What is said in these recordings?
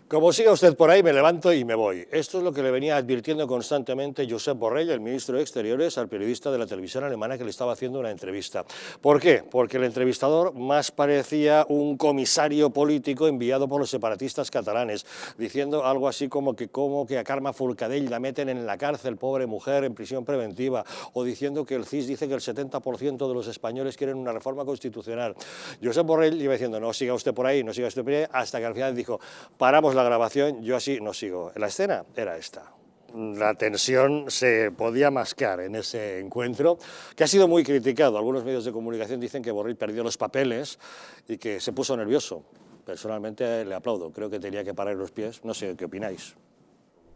Como siga usted por ahí, me levanto y me voy. Esto es lo que le venía advirtiendo constantemente Josep Borrell, el ministro de Exteriores, al periodista de la televisión alemana que le estaba haciendo una entrevista. ¿Por qué? Porque el entrevistador más parecía un comisario político enviado por los separatistas catalanes, diciendo algo así como que a Carme Forcadell la meten en la cárcel, pobre mujer, en prisión preventiva, o diciendo que el CIS dice que el 70% de los españoles quieren una reforma constitucional. Josep Borrell iba diciendo, no siga usted por ahí, no siga usted por ahí, hasta que al final dijo, paramos la grabación, yo así no sigo. La escena era esta. La tensión se podía mascar en ese encuentro, que ha sido muy criticado. Algunos medios de comunicación dicen que Borrell perdió los papeles y que se puso nervioso. Personalmente le aplaudo, creo que tenía que parar los pies. No sé qué opináis.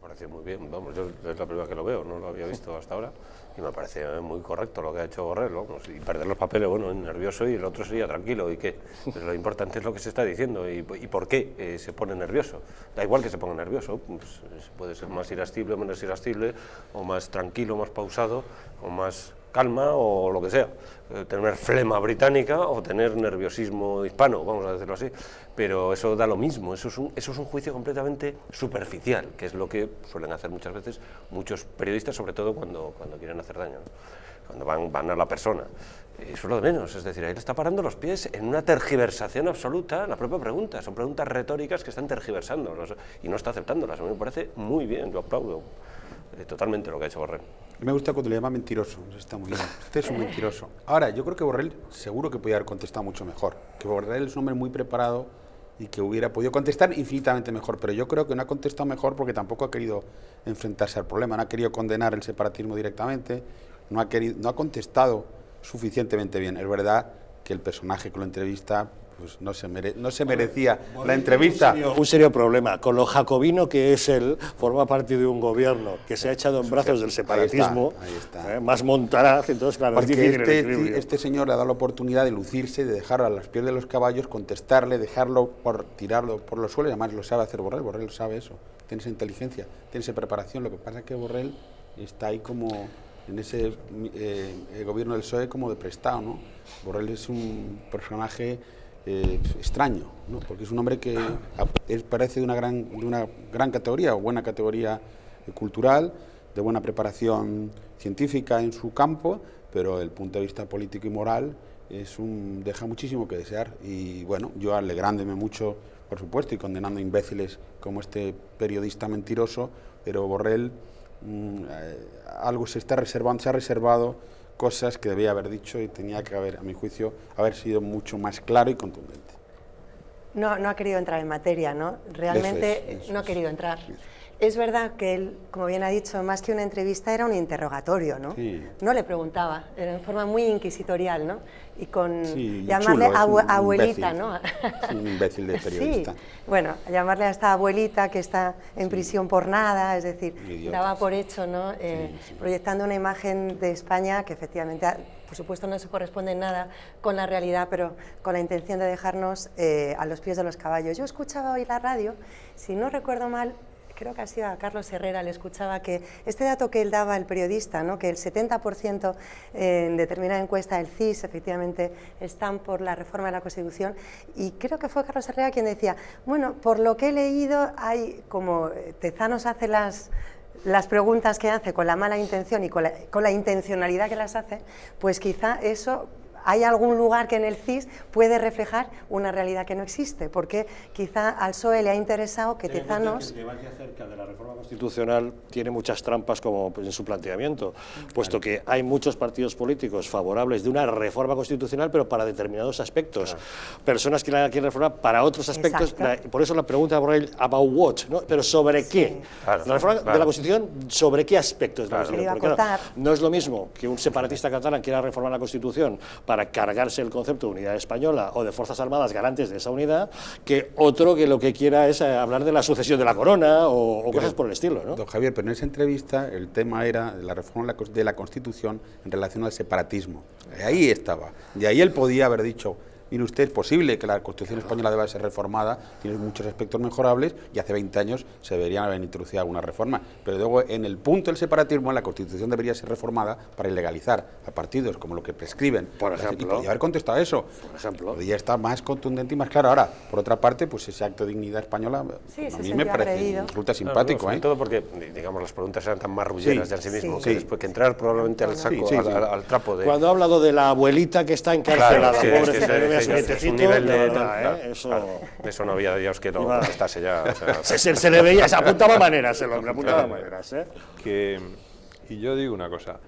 Me parece muy bien, vamos, yo es la primera que lo veo, no lo había visto hasta ahora, y me parece muy correcto lo que ha hecho Borrell, ¿no? Y perder los papeles, bueno, nervioso, y el otro sería tranquilo, ¿y qué? Pero lo importante es lo que se está diciendo, y por qué se pone nervioso. Da igual que se ponga nervioso, pues, puede ser más irascible o menos irascible, o más tranquilo, más pausado, o más calma, o lo que sea, tener flema británica o tener nerviosismo hispano, vamos a decirlo así, pero eso da lo mismo, eso es un juicio completamente superficial, que es lo que suelen hacer muchas veces muchos periodistas, sobre todo cuando quieren hacer daño, ¿no? Cuando van a la persona. Eso es lo de menos, es decir, ahí le está parando los pies en una tergiversación absoluta la propia pregunta, son preguntas retóricas que están tergiversando y no está aceptándolas. A mí me parece muy bien, yo aplaudo totalmente lo que ha hecho Borrell. Me gusta cuando le llama mentiroso, está muy bien. Usted es un mentiroso. Ahora, yo creo que Borrell seguro que podía haber contestado mucho mejor, que Borrell es un hombre muy preparado y que hubiera podido contestar infinitamente mejor, pero yo creo que no ha contestado mejor porque tampoco ha querido enfrentarse al problema, no ha querido condenar el separatismo directamente, no ha contestado suficientemente bien. Es verdad que el personaje que lo entrevista pues no se merecía la entrevista. Un serio problema. Con lo jacobino que es él, forma parte de un gobierno que se ha echado en brazos del separatismo, ahí está. Más montaraz, entonces claro, porque es difícil el equilibrio. Este señor le ha dado la oportunidad de lucirse, de dejarlo a las pies de los caballos, contestarle, dejarlo tirarlo por los suelos, y además lo sabe hacer Borrell lo sabe eso, tiene esa inteligencia, tiene esa preparación. Lo que pasa es que Borrell está ahí como en ese gobierno del PSOE como de prestado, ¿no? Borrell es un personaje extraño, ¿no? Porque es un hombre que parece de una gran categoría, o buena categoría cultural, de buena preparación científica en su campo, pero desde el punto de vista político y moral deja muchísimo que desear. Y bueno, yo alegrándome mucho, por supuesto, y condenando imbéciles como este periodista mentiroso, pero Borrell algo se ha reservado cosas que debía haber dicho y tenía que haber, a mi juicio, haber sido mucho más claro y contundente. No ha querido entrar en materia, ¿no? Realmente eso no ha querido entrar. Es verdad que él, como bien ha dicho, más que una entrevista era un interrogatorio, ¿no? Sí. No le preguntaba, era en forma muy inquisitorial, ¿no? Y con llamarle abuelita, ¿no? Sí, un imbécil de periodista. Sí, bueno, llamarle a esta abuelita que está en prisión por nada, es decir, daba por hecho, ¿no? Proyectando una imagen de España que efectivamente, por supuesto, no se corresponde en nada con la realidad, pero con la intención de dejarnos a los pies de los caballos. Yo escuchaba hoy la radio, si no recuerdo mal, creo que ha sido a Carlos Herrera, le escuchaba que este dato que él daba, el periodista, ¿no? Que el 70% en determinada encuesta del CIS efectivamente están por la reforma de la Constitución, y creo que fue Carlos Herrera quien decía, bueno, por lo que he leído, hay como Tezanos hace las preguntas que hace con la mala intención y con la intencionalidad que las hace, pues quizá eso... ¿Hay algún lugar que en el CIS puede reflejar una realidad que no existe? Porque quizá al PSOE le ha interesado que Tezanos... El debate acerca de la reforma constitucional tiene muchas trampas como en su planteamiento, puesto que hay muchos partidos políticos favorables de una reforma constitucional, pero para determinados aspectos. Personas que la quieren reformar para otros aspectos. Por eso la pregunta de Borrell, ¿about what? ¿No? ¿Pero sobre qué? La reforma de la Constitución, ¿sobre qué aspectos? Porque, claro, no es lo mismo que un separatista catalán quiera reformar la Constitución para cargarse el concepto de unidad española o de fuerzas armadas garantes de esa unidad, que otro que lo que quiera es hablar de la sucesión de la corona o cosas por el estilo, ¿no? Don Javier, pero en esa entrevista el tema era la reforma de la Constitución en relación al separatismo. Ahí estaba. Y ahí él podía haber dicho, mire usted, es posible que la Constitución española deba ser reformada, tiene muchos aspectos mejorables y hace 20 años se deberían haber introducido alguna reforma. Pero luego, en el punto del separatismo, la Constitución debería ser reformada para ilegalizar a partidos como lo que prescriben. Por ejemplo. Y podría haber contestado eso. Por ejemplo. Podría estar más contundente y más claro. Ahora, por otra parte, pues ese acto de dignidad española, Sí, a se mí sentía me parece, agredido. resulta simpático. Sobre todo porque, digamos, las preguntas eran tan marrulleras ya en sí mismo, que después que entrar probablemente al saco, al trapo de... Cuando ha hablado de la abuelita que está encarcelada, Claro, pobre, es un nivel de... Eso no había Dios que no contestase ya. O sea, se le veía, se apuntaba maneras el hombre, apuntaba maneras. Y yo digo una cosa,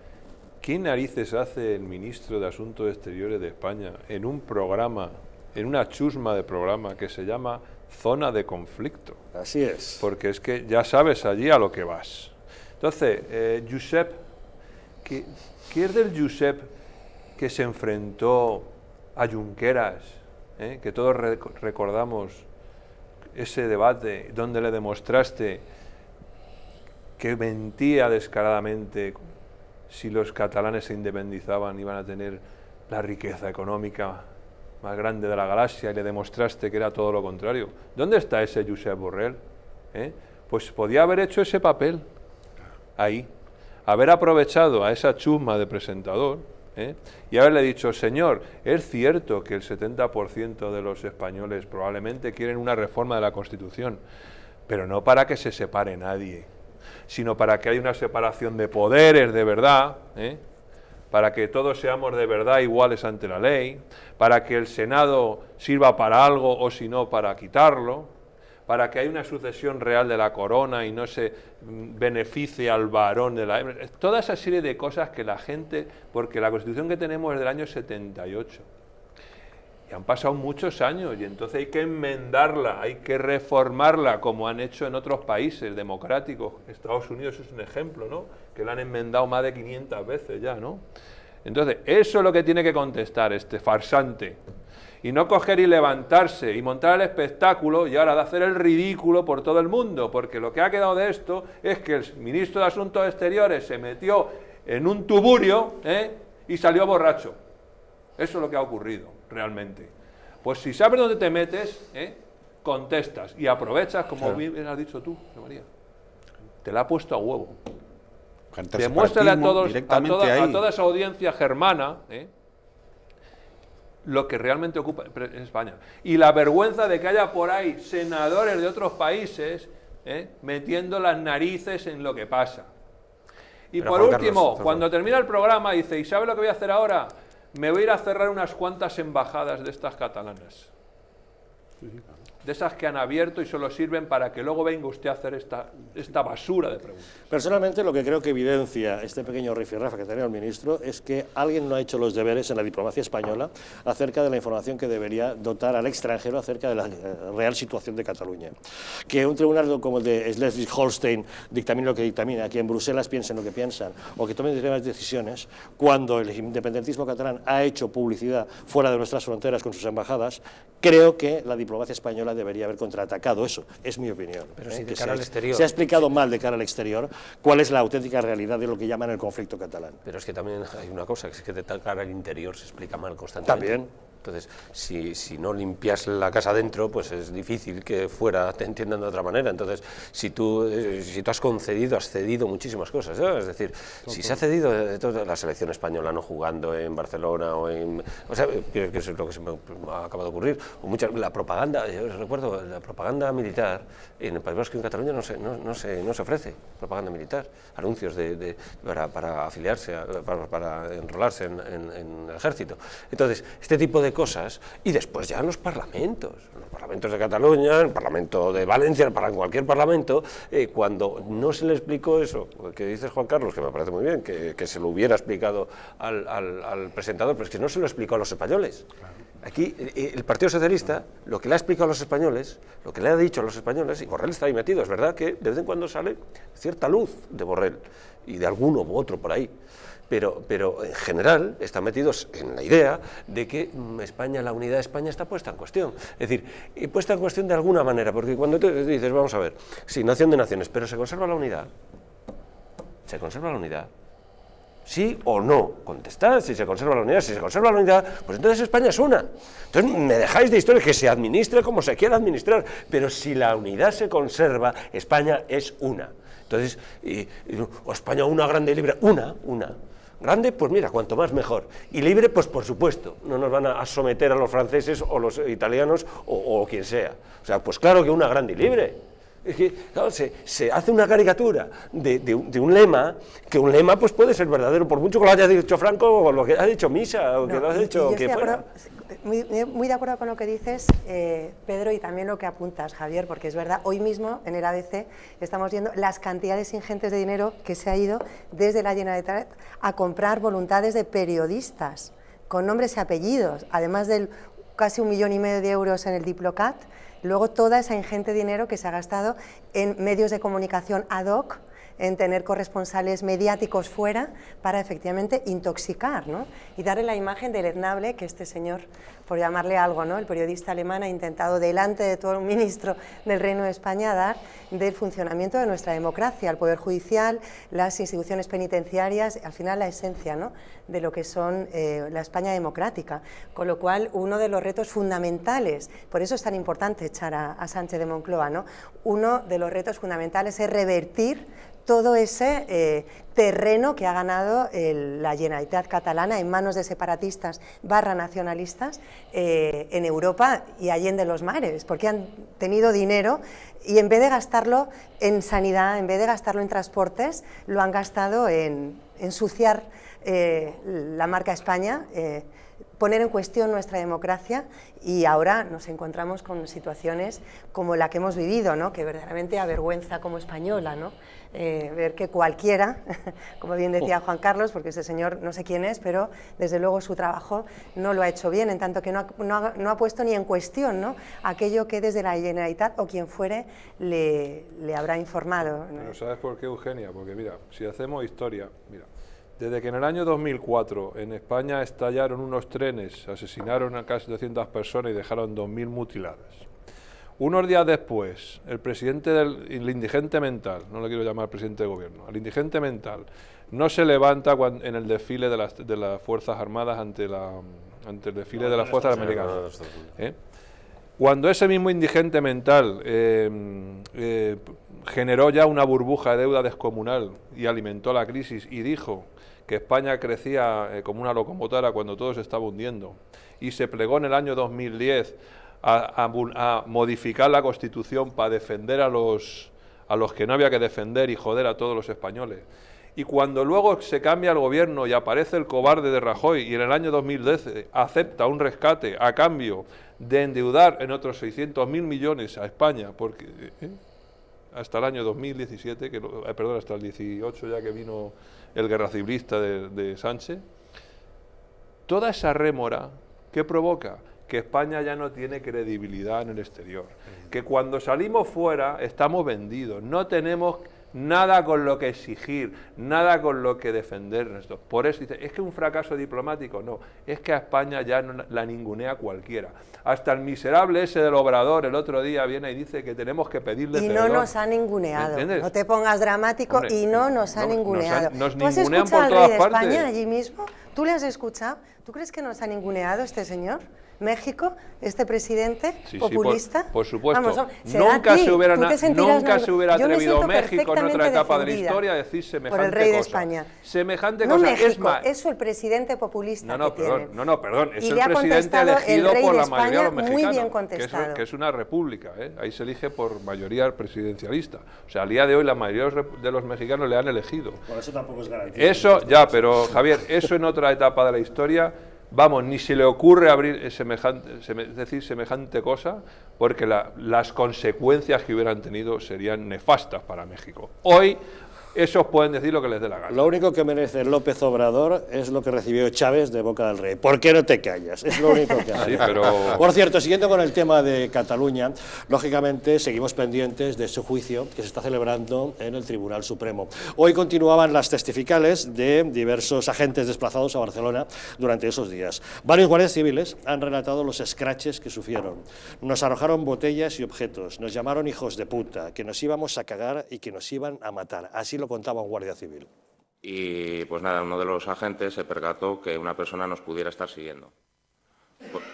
¿qué narices hace el ministro de Asuntos Exteriores de España en un programa, en una chusma de programa que se llama Zona de Conflicto? Así es. Porque es que ya sabes allí a lo que vas. Entonces, Josep, ¿qué es del Josep que se enfrentó a Junqueras? Que todos recordamos ese debate donde le demostraste que mentía descaradamente. Si los catalanes se independizaban iban a tener la riqueza económica más grande de la galaxia, y le demostraste que era todo lo contrario. ¿Dónde está ese Josep Borrell? Pues podía haber hecho ese papel ahí, haber aprovechado a esa chusma de presentador, y haberle dicho: señor, es cierto que el 70% de los españoles probablemente quieren una reforma de la Constitución, pero no para que se separe nadie, sino para que haya una separación de poderes de verdad, para que todos seamos de verdad iguales ante la ley, para que el Senado sirva para algo o si no para quitarlo, para que haya una sucesión real de la corona y no se beneficie al varón de la hembra. Toda esa serie de cosas que la gente, porque la Constitución que tenemos es del año 78, y han pasado muchos años, y entonces hay que enmendarla, hay que reformarla, como han hecho en otros países democráticos. Estados Unidos es un ejemplo, ¿no?, que la han enmendado más de 500 veces ya, ¿no? Entonces, eso es lo que tiene que contestar este farsante, y no coger y levantarse y montar el espectáculo y ahora de hacer el ridículo por todo el mundo, porque lo que ha quedado de esto es que el ministro de Asuntos Exteriores se metió en un tuburio, y salió borracho. Eso es lo que ha ocurrido realmente. Pues si sabes dónde te metes, contestas y aprovechas, como bien has dicho tú, María. Te la ha puesto a huevo. Demuéstrale a toda esa audiencia germana, lo que realmente ocupa España. Y la vergüenza de que haya por ahí senadores de otros países metiendo las narices en lo que pasa. Y pero por último, Carlos, cuando termina el programa, dice: ¿y sabe lo que voy a hacer ahora? Me voy a ir a cerrar unas cuantas embajadas de estas catalanas. De esas que han abierto y solo sirven para que luego venga usted a hacer esta basura de preguntas. Personalmente, lo que creo que evidencia este pequeño rifirrafe que tenía el ministro es que alguien no ha hecho los deberes en la diplomacia española acerca de la información que debería dotar al extranjero acerca de la real situación de Cataluña. Que un tribunal como el de Schleswig-Holstein dictamine lo que dictamina, que en Bruselas piensen lo que piensan, o que tomen determinadas decisiones, cuando el independentismo catalán ha hecho publicidad fuera de nuestras fronteras con sus embajadas, creo que la diplomacia española debería haber contraatacado eso, es mi opinión. Pero si de cara al exterior... Se ha explicado mal de cara al exterior cuál es la auténtica realidad de lo que llaman el conflicto catalán. Pero es que también hay una cosa, que es que de cara al interior se explica mal constantemente. También. Entonces, si no limpias la casa adentro, pues es difícil que fuera te entiendan de otra manera. Entonces, si tú has cedido muchísimas cosas, ¿eh? Es decir, si se ha cedido la selección española no jugando en Barcelona o sea, que es lo que se me acaba de ocurrir, o la propaganda, yo recuerdo, la propaganda militar en el País Vasco y en Cataluña no se ofrece propaganda militar, anuncios para afiliarse, para enrolarse en el ejército. Entonces, este tipo de cosas, y después ya en los parlamentos de Cataluña, en el Parlamento de Valencia, en cualquier parlamento, cuando no se le explicó eso, que dices, Juan Carlos, que me parece muy bien, que se lo hubiera explicado al presentador, pero es que no se lo explicó a los españoles. Aquí el Partido Socialista, lo que le ha explicado a los españoles, lo que le ha dicho a los españoles, y Borrell está ahí metido, es verdad que de vez en cuando sale cierta luz de Borrell, y de alguno u otro por ahí, pero en general están metidos en la idea de que la unidad de España está puesta en cuestión. Es decir, puesta en cuestión de alguna manera, porque cuando tú dices, vamos a ver, sí, nación de naciones, pero se conserva la unidad, ¿Sí o no? Contestad si se conserva la unidad. Si se conserva la unidad, pues entonces España es una. Entonces me dejáis de historia, que se administre como se quiera administrar, pero si la unidad se conserva, España es una. Entonces, España una grande y libre, una. Grande, pues mira, cuanto más mejor. Y libre, pues por supuesto, no nos van a someter a los franceses o los italianos o quien sea. O sea, pues claro que una grande y libre. Es que, claro, se hace una caricatura de un lema, que un lema pues puede ser verdadero, por mucho que lo haya dicho Franco, o lo que haya dicho Misa, o que lo haya dicho quien fuera. Muy de acuerdo con lo que dices, Pedro, y también lo que apuntas, Javier, porque es verdad, hoy mismo en el ABC estamos viendo las cantidades ingentes de dinero que se ha ido desde la Generalitat a comprar voluntades de periodistas, con nombres y apellidos, además del casi 1,5 millones de euros en el Diplocat. Luego toda esa ingente dinero que se ha gastado en medios de comunicación ad hoc, en tener corresponsales mediáticos fuera para efectivamente intoxicar, ¿no? Y darle la imagen deleznable que este señor, por llamarle algo, ¿no?, el periodista alemán ha intentado delante de todo un ministro del Reino de España dar del funcionamiento de nuestra democracia, el Poder Judicial, las instituciones penitenciarias, al final la esencia, ¿no?, de lo que son la España democrática. Con lo cual, uno de los retos fundamentales, por eso es tan importante echar a Sánchez de Moncloa, ¿no?, uno de los retos fundamentales es revertir todo ese terreno que ha ganado la Generalitat catalana en manos de separatistas /nacionalistas en Europa y allende los mares, porque han tenido dinero y en vez de gastarlo en sanidad, en vez de gastarlo en transportes, lo han gastado en ensuciar la marca España, poner en cuestión nuestra democracia, y ahora nos encontramos con situaciones como la que hemos vivido, ¿no?, que verdaderamente avergüenza como española, ¿no?, ver que cualquiera, como bien decía Juan Carlos, porque ese señor no sé quién es, pero desde luego su trabajo no lo ha hecho bien, en tanto que no ha puesto ni en cuestión, ¿no?, aquello que desde la Generalitat o quien fuere le habrá informado, ¿no? Pero ¿sabes por qué, Eugenia? Porque mira, si hacemos historia, mira, desde que en el año 2004 en España estallaron unos trenes, asesinaron a casi 200 personas y dejaron 2.000 mutiladas. Unos días después, el presidente del indigente mental, no le quiero llamar presidente de gobierno, el indigente mental no se levanta en el desfile de las Fuerzas Armadas ante el desfile de las Fuerzas Americanas. Cuando ese mismo indigente mental generó ya una burbuja de deuda descomunal y alimentó la crisis y dijo que España crecía como una locomotora cuando todo se estaba hundiendo, y se plegó en el año 2010 a modificar la Constitución para defender a los que no había que defender y joder a todos los españoles. Y cuando luego se cambia el gobierno y aparece el cobarde de Rajoy y en el año 2010 acepta un rescate a cambio de endeudar en otros 600.000 millones a España, porque hasta el año 2017, perdón, hasta el 18 ya que vino el guerra civilista de Sánchez, toda esa rémora, ¿qué provoca? Que España ya no tiene credibilidad en el exterior, que cuando salimos fuera estamos vendidos, no tenemos nada con lo que exigir, nada con lo que defender. Por eso dice, ¿es que un fracaso diplomático? No, es que a España ya no la ningunea cualquiera. Hasta el miserable ese del Obrador el otro día viene y dice que tenemos que pedirle perdón. Y no nos ha ninguneado, no te pongas dramático. Hombre, y no nos ha ninguneado. Nos ¿Tú has ningunean escuchado por al todas rey de partes. España allí mismo? ¿Tú le has escuchado? ¿Tú crees que nos ha ninguneado este señor? México, este presidente populista. Por supuesto. Vamos, nunca se hubiera atrevido me México en otra etapa de la historia a decir semejante por el rey cosa. De España. Semejante no cosa. México, es más, es el presidente populista que tienen. Perdón, es y el le ha presidente elegido el rey por de la España mayoría de los mexicanos, muy bien contestado. que es una república, ahí se elige por mayoría presidencialista. O sea, al día de hoy la mayoría de los mexicanos le han elegido. Por eso tampoco es garantía. Eso, ya, pero Javier, eso en otra etapa de la historia, vamos, ni se le ocurre abrir semejante cosa, porque las consecuencias que hubieran tenido serían nefastas para México. Hoy, esos pueden decir lo que les dé la gana. Lo único que merece López Obrador es lo que recibió Chávez de boca del rey. ¿Por qué no te callas? Es lo único que hace. Sí, pero... Por cierto, siguiendo con el tema de Cataluña, lógicamente seguimos pendientes de ese juicio que se está celebrando en el Tribunal Supremo. Hoy continuaban las testificales de diversos agentes desplazados a Barcelona durante esos días. Varios guardias civiles han relatado los escraches que sufrieron. Nos arrojaron botellas y objetos, nos llamaron hijos de puta, que nos íbamos a cagar y que nos iban a matar. Así lo contaba un guardia civil. y pues nada, uno de los agentes se percató que una persona nos pudiera estar siguiendo.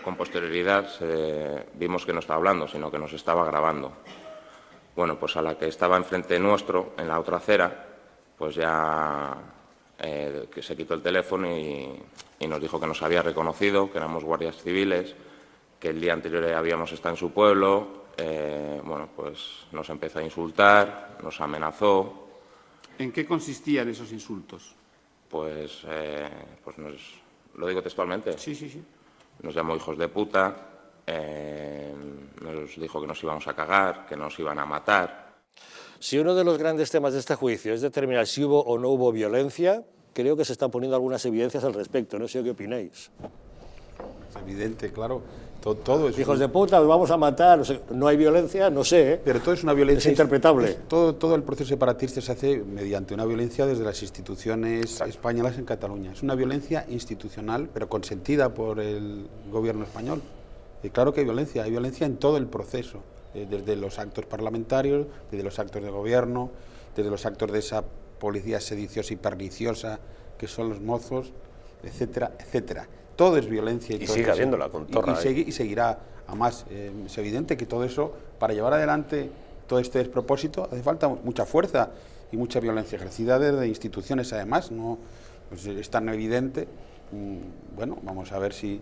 Con posterioridad vimos que no estaba hablando, sino que nos estaba grabando. Bueno, pues a la que estaba enfrente nuestro, en la otra acera, pues ya que se quitó el teléfono y nos dijo que nos había reconocido, que éramos guardias civiles, que el día anterior habíamos estado en su pueblo. Bueno, pues nos empezó a insultar, nos amenazó. ¿En qué consistían esos insultos? Pues lo digo textualmente. Sí, sí, sí. Nos llamó hijos de puta, nos dijo que nos íbamos a cagar, que nos iban a matar. Si uno de los grandes temas de este juicio es determinar si hubo o no hubo violencia, creo que se están poniendo algunas evidencias al respecto. No sé qué opináis. Es evidente, claro. Todo es Hijos de puta, os vamos a matar. No hay violencia, no sé, ¿eh? Pero todo es una violencia. Es interpretable. Todo el proceso separatista se hace mediante una violencia desde las instituciones españolas en Cataluña. Es una violencia institucional, pero consentida por el gobierno español. Y claro que hay violencia en todo el proceso, desde los actos parlamentarios, desde los actos de gobierno, desde los actos de esa policía sediciosa y perniciosa que son los mozos, etcétera, etcétera. Todo es violencia. Y sigue habiéndola con Torra. Y seguirá. Además, es evidente que todo eso, para llevar adelante todo este despropósito, hace falta mucha fuerza y mucha violencia ejercida desde instituciones, además, no pues es tan evidente. Bueno, vamos a ver si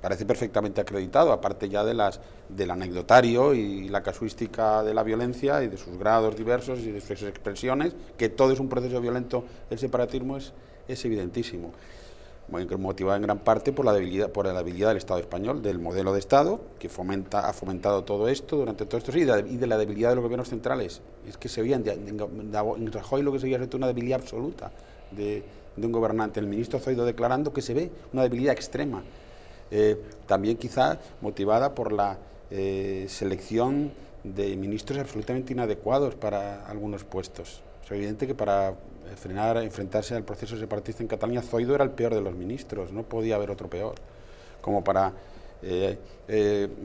parece perfectamente acreditado, aparte ya del anecdotario y la casuística de la violencia y de sus grados diversos y de sus expresiones, que todo es un proceso violento, el separatismo es evidentísimo. Motivada en gran parte por la debilidad del Estado español, del modelo de Estado que ha fomentado todo esto durante todos estos años y de la debilidad de los gobiernos centrales. Es que se veía en Rajoy lo que se veía es una debilidad absoluta de un gobernante. El ministro Zoido declarando que se ve una debilidad extrema. También quizá motivada por la selección de ministros absolutamente inadecuados para algunos puestos. Es evidente que para enfrentarse al proceso separatista en Cataluña, Zoido era el peor de los ministros, no podía haber otro peor. Como para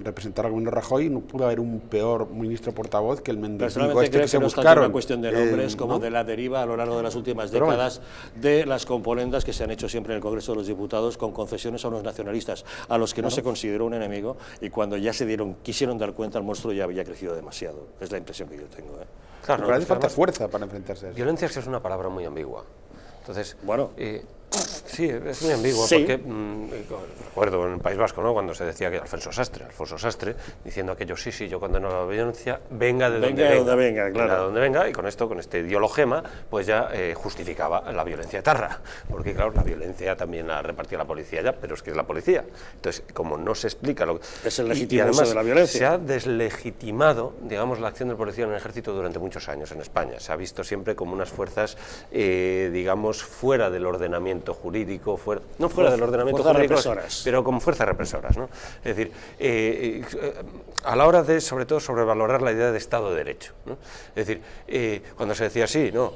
representar al gobierno Rajoy, no pudo haber un peor ministro portavoz que el mendigo este que se buscaron. No es una cuestión de nombres, como de la deriva a lo largo de las últimas décadas de las componendas que se han hecho siempre en el Congreso de los Diputados con concesiones a unos nacionalistas a los que no se consideró un enemigo, y cuando ya quisieron dar cuenta, el monstruo ya había crecido demasiado. Es la impresión que yo tengo. Claro, pero hace falta fuerza para enfrentarse a eso. Violencia es una palabra muy ambigua. Entonces, bueno, sí, es muy ambiguo, sí. Porque recuerdo en el País Vasco, ¿no?, cuando se decía que Alfonso Sastre, diciendo aquello, sí, yo condeno la violencia, venga de donde venga, claro. De donde venga, y con este ideologema, pues ya justificaba la violencia etarra, porque claro, la violencia también la repartía la policía ya, pero es que es la policía. Entonces, como no se explica lo que... Es el legítimo uso de la violencia. Se ha deslegitimado, digamos, la acción del policía en el ejército durante muchos años en España. Se ha visto siempre como unas fuerzas, digamos, fuera del ordenamiento jurídico, no fuera del ordenamiento jurídico, pero como fuerzas represoras, ¿no? Es decir, a la hora de, sobre todo, sobrevalorar la idea de Estado de Derecho, ¿no? Es decir, cuando se decía así, ¿no?,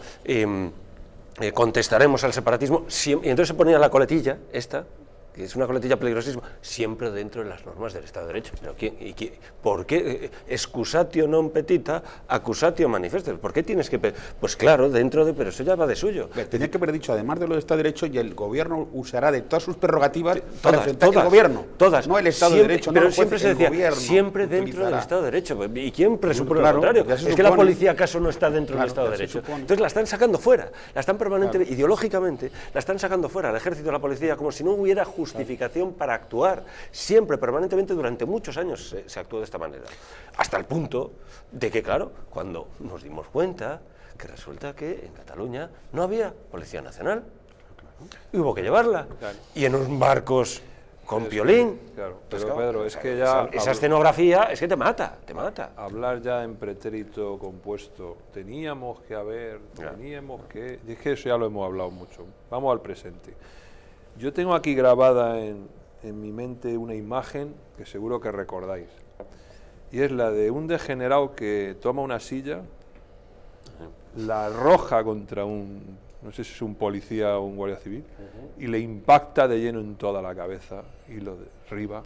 contestaremos al separatismo, y entonces se ponía la coletilla, esta, que es una coletilla peligrosísima, siempre dentro de las normas del Estado de Derecho. ¿Pero por qué? Excusatio non petita, accusatio manifestet. ¿Por qué tienes que...? Pues claro, pero eso ya va de suyo. Tenía que haber dicho, además de lo del Estado de Derecho, y el gobierno usará de todas sus prerrogativas para enfrentar al gobierno. Todas. No el Estado de Derecho, pero no siempre se decía, gobierno, siempre dentro del Estado de Derecho. ¿Y quién presupone lo contrario? Es que la policía, ¿acaso no está dentro del Estado de Derecho? Entonces la están sacando fuera, la están permanentemente, ideológicamente, la están sacando fuera, el ejército, la policía, como si no hubiera justificación para actuar. Siempre, permanentemente, durante muchos años se actuó de esta manera. Hasta el punto de que, claro, cuando nos dimos cuenta que resulta que en Cataluña no había Policía Nacional, y hubo que llevarla, y en unos barcos con violín. Claro, pero Pedro, es que ya... Esa escenografía es que te mata. Hablar ya en pretérito compuesto, es que eso ya lo hemos hablado mucho. Vamos al presente. Yo tengo aquí grabada en mi mente una imagen que seguro que recordáis, y es la de un degenerado que toma una silla, la arroja contra no sé si es un policía o un guardia civil, y le impacta de lleno en toda la cabeza y lo derriba.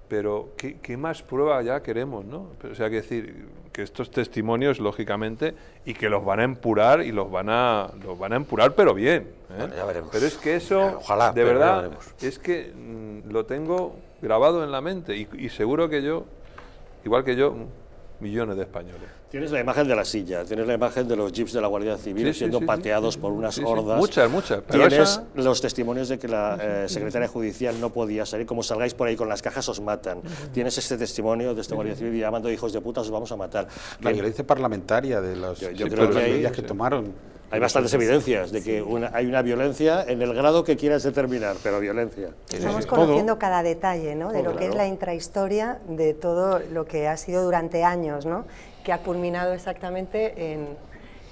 pero ¿qué más prueba ya queremos, ¿no? O sea, que decir que estos testimonios, lógicamente, y que los van a empurar, y los van a empurar, pero bien, ¿eh? Bueno, ya veremos. Pero es que eso, Ojalá, de pero ya verdad, veremos. es que lo tengo grabado en la mente, y seguro que yo, igual que yo, millones de españoles. Tienes la imagen de la silla, tienes la imagen de los jeeps de la Guardia Civil Sí, sí, siendo sí, pateados sí, por unas sí, sí. hordas. Muchas, pero Tienes esa- los testimonios de que la secretaria judicial no podía salir. Como salgáis por ahí con las cajas, os matan. Tienes este testimonio de esta Guardia Civil llamando hijos de puta, os vamos a matar. La violencia parlamentaria de las, Yo de creo las que ahí- medidas que tomaron. Hay bastantes evidencias de que hay una violencia en el grado que quieras determinar, pero violencia. Estamos sí. conociendo cada detalle, ¿no?, de Todo, lo que es claro. la intrahistoria de todo lo que ha sido durante años, ¿no?, que ha culminado exactamente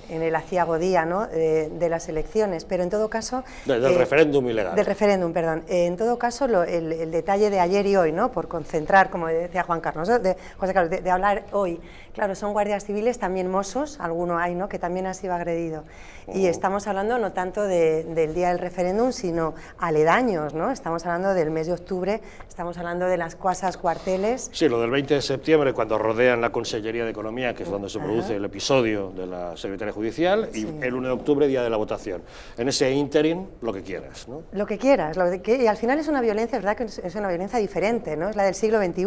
en el aciago día, ¿no?, de las elecciones. Pero en todo caso... Del referéndum ilegal. Del referéndum, perdón. En todo caso, el detalle de ayer y hoy, ¿no?, por concentrar, como decía Juan Carlos, ¿no?, José Carlos, de hablar hoy. Claro, son guardias civiles, también mozos, alguno hay, ¿no?, que también ha sido agredido. Y estamos hablando no tanto del día del referéndum, sino aledaños, ¿no? Estamos hablando del mes de octubre, estamos hablando de las casas cuarteles. Sí, lo del 20 de septiembre, cuando rodean la Consellería de Economía, que es donde se produce el episodio de la secretaria judicial, y el 1 de octubre, día de la votación. En ese ínterin, lo que quieras, ¿no? Lo que quieras, y al final es una violencia, es verdad que es una violencia diferente, ¿no? Es la del siglo XXI,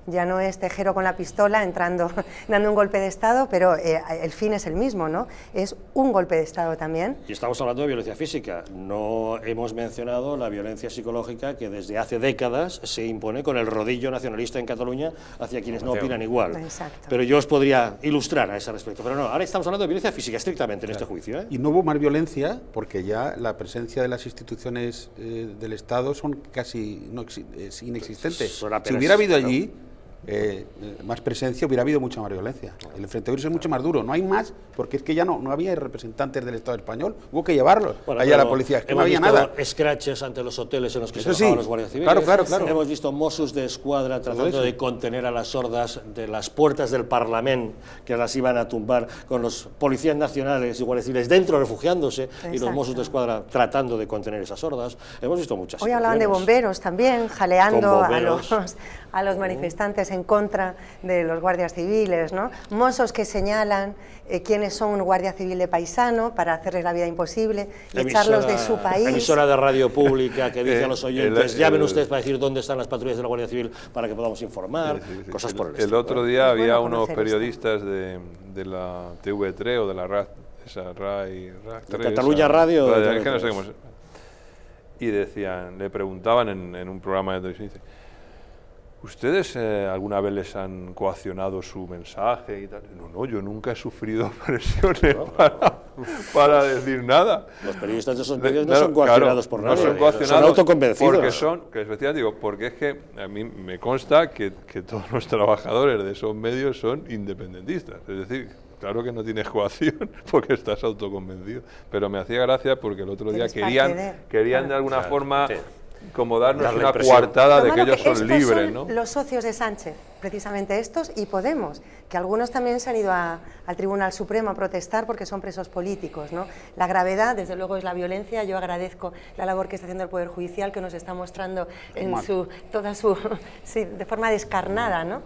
ya no es Tejero con la pistola entrando, dando un golpe de Estado, pero el fin es el mismo, ¿no? Es un golpe de Estado también. Y estamos hablando de violencia física, no hemos mencionado la violencia psicológica que desde hace décadas se impone con el rodillo nacionalista en Cataluña hacia quienes no opinan igual. Exacto. Pero yo os podría ilustrar a ese respecto, pero no, ahora estamos hablando de violencia física estrictamente en este juicio, ¿eh? Y no hubo más violencia porque ya la presencia de las instituciones del Estado son casi es inexistente. Son Si apenas, hubiera habido ¿no? allí más presencia, hubiera habido mucha más violencia. El enfrentamiento es mucho más duro. No hay más porque es que ya no había representantes del Estado español. Hubo que llevarlos allá a la policía. Es que no había nada. Scratches ante los hoteles en los que Eso se alojaban sí, los guardias civiles. claro. Hemos visto Mossos de Escuadra tratando eso. de contener a las hordas de las puertas del Parlamento que las iban a tumbar, con los policías nacionales y guardias civiles dentro refugiándose y los Exacto. Mossos de Escuadra tratando de contener esas hordas. Hemos visto muchas Hoy hablaban de situaciones. bomberos también, jaleando Con bomberos. a los manifestantes en contra de los guardias civiles, ¿no? Mozos que señalan quiénes son un guardia civil de paisano para hacerles la vida imposible y echarlos de su país. Emisora de radio pública que dice a los oyentes, llamen el- ustedes para decir dónde están las patrullas de la Guardia Civil para que podamos informar, cosas por el estilo. El otro día Es había bueno unos conocer esto. periodistas de la TV3 o de la RAI, Cataluña Radio, de es que no sé TV3. cómo se- y decían, le preguntaban en un programa de televisión, dice, ¿ustedes alguna vez les han coaccionado su mensaje y tal? No, yo nunca he sufrido presiones para decir nada. Los periodistas de esos medios no Claro, son coaccionados por no nadie, son coaccionados son autoconvencidos. porque que efectivamente digo, porque es que a mí me consta que todos los trabajadores de esos medios son independentistas, es decir, claro que no tienes coacción porque estás autoconvencido, pero me hacía gracia porque el otro día Eres parte querían de alguna forma sí. como darnos Darle una impresión. coartada Lo de que malo ellos son estos libres, son ¿no? los socios de Sánchez, precisamente estos y Podemos, que algunos también se han ido al Tribunal Supremo a protestar porque son presos políticos, ¿no? La gravedad, desde luego, es la violencia. Yo agradezco la labor que está haciendo el Poder Judicial, que nos está mostrando en sí, de forma descarnada, ¿no?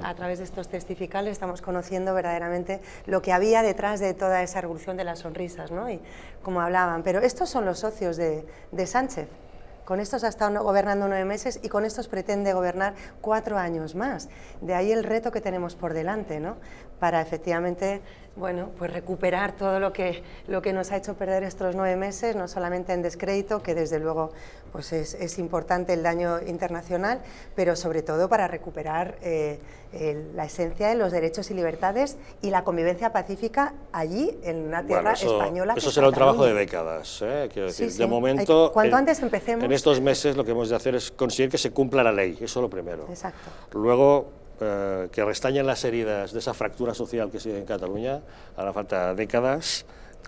A través de estos testificales estamos conociendo verdaderamente lo que había detrás de toda esa revolución de las sonrisas, ¿no? Y como hablaban, pero estos son los socios de Sánchez. Con estos ha estado gobernando 9 meses y con estos pretende gobernar 4 años más. De ahí el reto que tenemos por delante, ¿no? Para efectivamente, bueno, pues recuperar todo lo que nos ha hecho perder estos 9 meses, no solamente en descrédito, que desde luego pues es importante el daño internacional, pero sobre todo para recuperar la esencia de los derechos y libertades y la convivencia pacífica allí, en una tierra española. Eso será un trabajo de décadas, quiero decir. Sí, de sí. momento, Cuanto antes empecemos. En estos meses lo que hemos de hacer es conseguir que se cumpla la ley, eso es lo primero. Exacto. Luego, que restañen las heridas de esa fractura social que sigue en Cataluña, hará falta décadas,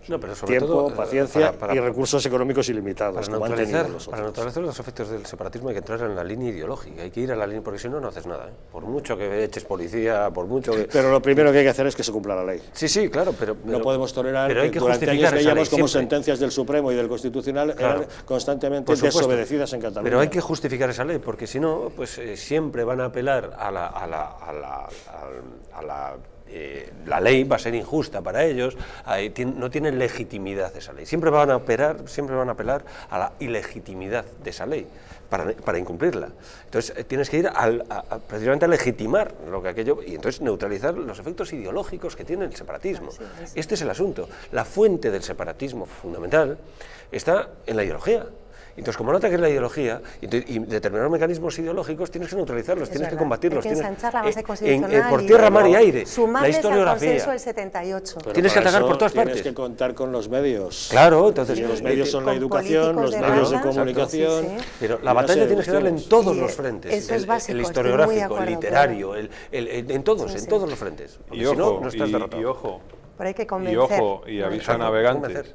No, pero sobre tiempo, todo, paciencia y recursos económicos ilimitados, como han tenido los para otros. neutralizar los efectos del separatismo hay que entrar en la línea ideológica, hay que ir a la línea, porque si no, no haces nada, ¿eh? Por mucho que eches policía, por mucho que... Pero lo primero que hay que hacer es que se cumpla la ley. Sí, claro, pero no podemos tolerar pero hay que que durante años justificar esa ley veíamos como siempre. sentencias del Supremo y del Constitucional eran constantemente Por supuesto, desobedecidas en Cataluña. pero hay que justificar esa ley, porque si no, pues siempre van a apelar a la ley va a ser injusta para ellos, no tienen legitimidad esa ley. Siempre van a apelar a la ilegitimidad de esa ley para incumplirla. Entonces tienes que ir precisamente a legitimar lo que aquello y entonces neutralizar los efectos ideológicos que tiene el separatismo. Este es el asunto. La fuente del separatismo fundamental está en la ideología. Entonces, como no ataques la ideología y determinados mecanismos ideológicos, tienes que neutralizarlos, tienes que combatirlos. Hay que ensanchar la base constitucional por tierra, mar y aire. Sumarles la historiografía. al consenso del 78. Pero tienes que para atacar eso por todas partes. Tienes que contar con los medios. Claro, entonces... Y los medios son la con educación, los políticos de medios de verdad. comunicación... Sí, sí. Pero y la una batalla serie de tienes que darle en cuestiones. todos Y los frentes. eso es básico, el estoy muy de historiográfico, acuerdo, el literario, en todos, en todos los frentes. Porque si no, no estás derrotado. Y ojo, Pero hay que convencer. y aviso a navegantes,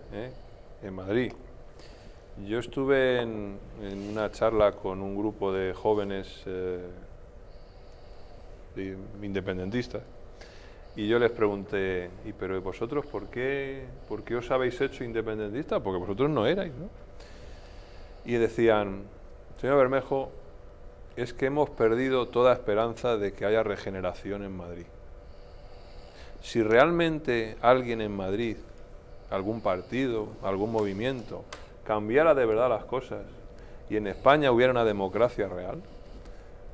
en Madrid. Yo estuve en una charla con un grupo de jóvenes independentistas y yo les pregunté, pero vosotros por qué os habéis hecho independentistas? Porque vosotros no erais, ¿no? Y decían, señor Bermejo, es que hemos perdido toda esperanza de que haya regeneración en Madrid. Si realmente alguien en Madrid, algún partido, algún movimiento, cambiara de verdad las cosas y en España hubiera una democracia real,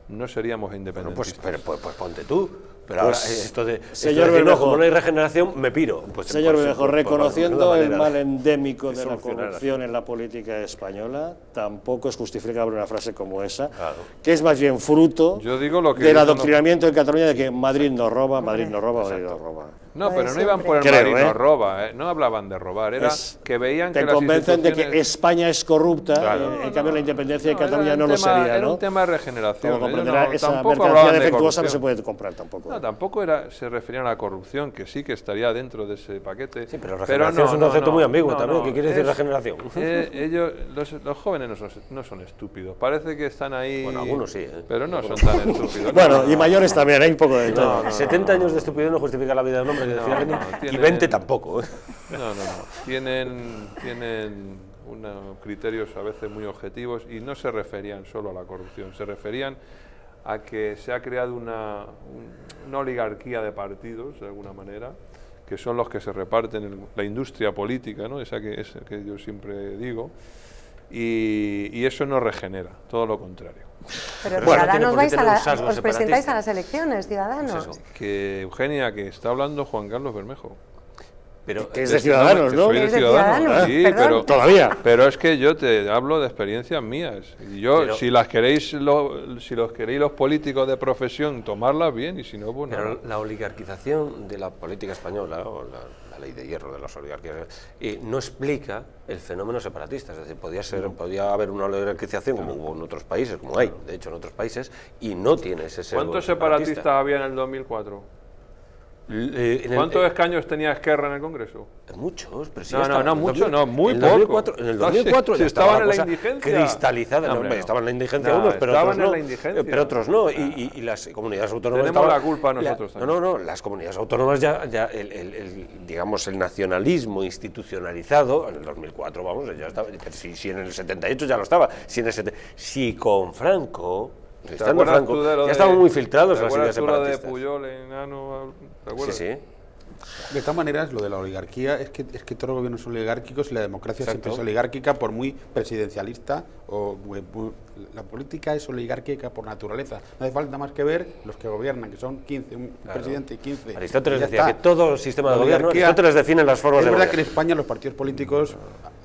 no seríamos independentistas. Pues ponte tú. Pero ahora esto de señor decir, no, Bermejo, como no hay regeneración, me piro. Señor Bermejo, reconociendo el mal endémico de la solucionar corrupción en la política española, tampoco es justificable una frase como esa, Claro. que es más bien fruto Yo digo lo que del dicen adoctrinamiento en Cataluña de que Madrid no roba, Madrid no roba, Madrid no roba. No, pero no iban por el Creo, Madrid no roba, no hablaban de robar, era que veían que Te las convencen de instituciones... que España es corrupta, Claro. en cambio la independencia de era Cataluña un no lo tema- sería, Era ¿no? un tema de regeneración. Como ellos comprenderá, esa tampoco mercancía hablaban de defectuosa no se corrupción. puede comprar tampoco. No, tampoco se referían a la corrupción, que sí que estaría dentro de ese paquete. Sí, pero regeneración es un concepto muy ambiguo también. ¿Qué quiere decir regeneración? Ellos, los jóvenes no son estúpidos. Parece que están ahí... Bueno, algunos sí, Pero no son tan estúpidos. Bueno, y mayores también, hay un poco de todo. 70 años de estupidez no justifica la vida de un hombre, que decía Lenin, y tienen- 20 tampoco. No. Tienen unos criterios a veces muy objetivos y no se referían solo a la corrupción, se referían a que se ha creado una oligarquía de partidos, de alguna manera, que son los que se reparten la industria política, ¿no? esa que yo siempre digo, y eso no regenera, todo lo contrario. Pero Bueno, Ciudadanos tiene por qué tener un os sesgo presentáis separatista. a las elecciones, Ciudadanos. Pues eso. Que Eugenia, que está hablando Juan Carlos Bermejo. Pero Que es de Ciudadanos, ¿no? Soy de Es de Ciudadanos, Ciudadanos, sí, perdón. pero Todavía. Pero es que yo te hablo de experiencias mías. Y yo, Pero- si las queréis, si los queréis los políticos de profesión, tomarlas bien, y si no, pues nada. Pero la oligarquización de la política española, o la ley de hierro de las oligarquías, no explica el fenómeno separatista. Es decir, podía haber una oligarquización como hubo en otros países, como hay, de hecho, en otros países, y no tiene ese sesgo ¿Cuántos separatista. separatistas había en el 2004? En ¿Cuántos escaños tenía Esquerra en el Congreso? Muchos, pero sí No, estaba. no, En el mucho, 2000, no, muy en el poco. 2004, en el 2004 Si ya estaba estaban en la cosa indigencia. cristalizada. No, No, hombre, no. estaban en la indigencia No, unos, pero estaban otros en no. la indigencia. Pero otros no. Y las comunidades autónomas Tenemos estaban- la culpa nosotros también. No, las comunidades autónomas ya digamos, el nacionalismo institucionalizado, en el 2004, vamos, ya estaba. Pero si en el 78 ya lo estaba. Si con Franco... ¿Te Estando acuerdas Franco, tú de lo ya de- estaban muy filtrados ¿te las acuerdas ideas tú lo de separatistas. Puyol, enano? ¿Te acuerdas? Sí. De todas maneras, lo de la oligarquía es que todos los gobiernos son oligárquicos y la democracia Exacto. siempre es oligárquica por muy presidencialista la política es oligárquica por naturaleza. No hace falta más que ver los que gobiernan, que son 15, un presidente y 15. Aristóteles y ya decía está. que todo sistema de La gobierno, oligarquía- Aristóteles define las formas Es de verdad que en gobierno. España los partidos políticos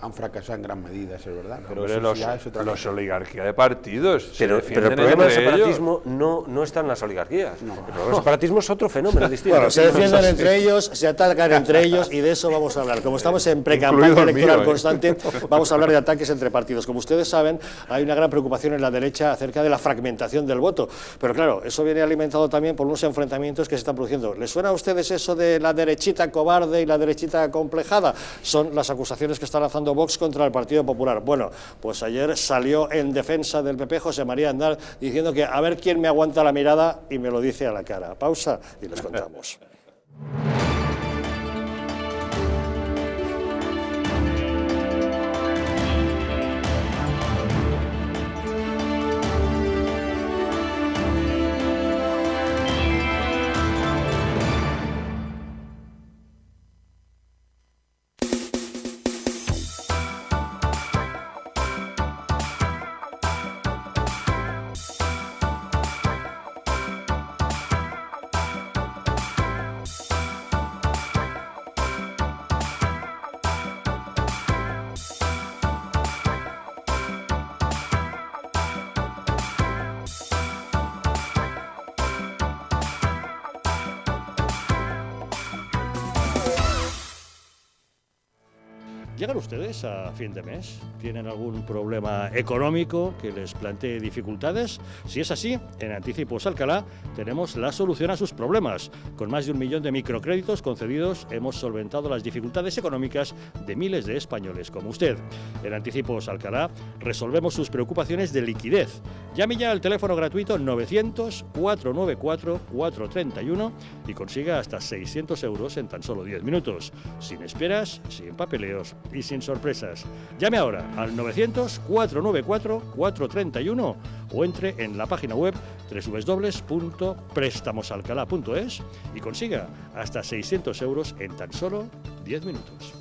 han fracasado en gran medida, eso es verdad. Pero Hombre, eso ya es otra los cosa. oligarquía de partidos. se Pero el defienden problema del entre ellos. separatismo no está en las oligarquías. El problema del separatismo es otro fenómeno distinto. Bueno, se defienden entre ellos partidos se atacan entre ellos y de eso vamos a hablar. Como estamos en precampaña electoral constante, vamos a hablar de ataques entre partidos. Como ustedes saben, hay una gran preocupación en la derecha acerca de la fragmentación del voto, pero claro, eso viene alimentado también por unos enfrentamientos que se están produciendo. ¿Les suena a ustedes eso de la derechita cobarde y la derechita acomplejada? Son las acusaciones que está lanzando Vox contra el Partido Popular. Bueno, pues ayer salió en defensa del PP José María Aznar diciendo que a ver quién me aguanta la mirada y me lo dice a la cara. Pausa y les contamos. ¿Llegan ustedes a fin de mes? ¿Tienen algún problema económico que les plantee dificultades? Si es así, en Anticipos Alcalá tenemos la solución a sus problemas. Con más de 1 millón de microcréditos concedidos hemos solventado las dificultades económicas de miles de españoles como usted. En Anticipos Alcalá resolvemos sus preocupaciones de liquidez. Llame ya al teléfono gratuito 900-494-431 y consiga hasta 600 euros en tan solo 10 minutos. Sin esperas, sin papeleos y sin sorpresas. Llame ahora al 900-494-431 o entre en la página web www.prestamosalcalá.es y consiga hasta 600 euros en tan solo 10 minutos.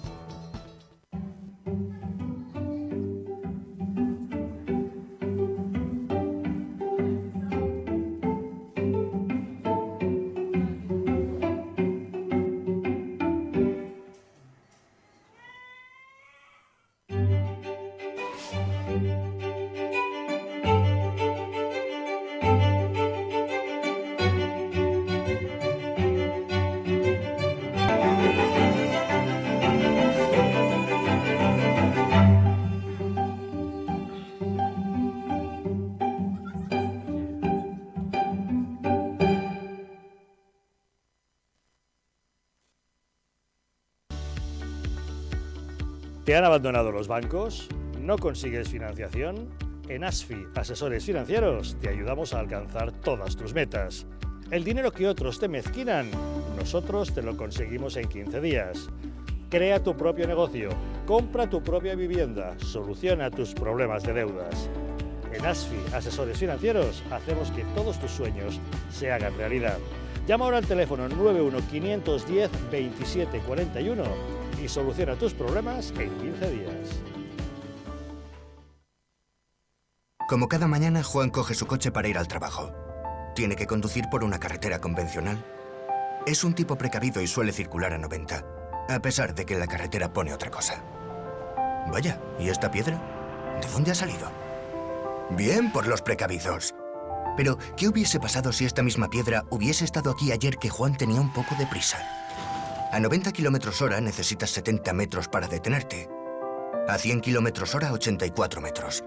¿Te han abandonado los bancos? ¿No consigues financiación? En ASFI, Asesores Financieros, te ayudamos a alcanzar todas tus metas. El dinero que otros te mezquinan, nosotros te lo conseguimos en 15 días. Crea tu propio negocio, compra tu propia vivienda, soluciona tus problemas de deudas. En ASFI, Asesores Financieros, hacemos que todos tus sueños se hagan realidad. Llama ahora al teléfono 91-510-2741 y soluciona tus problemas en 15 días. Como cada mañana, Juan coge su coche para ir al trabajo. Tiene que conducir por una carretera convencional. Es un tipo precavido y suele circular a 90, a pesar de que la carretera pone otra cosa. Vaya, ¿y esta piedra? ¿De dónde ha salido? Bien por los precavidos. Pero, ¿qué hubiese pasado si esta misma piedra hubiese estado aquí ayer que Juan tenía un poco de prisa? A 90 km/h necesitas 70 metros para detenerte. A 100 km/h, 84 metros.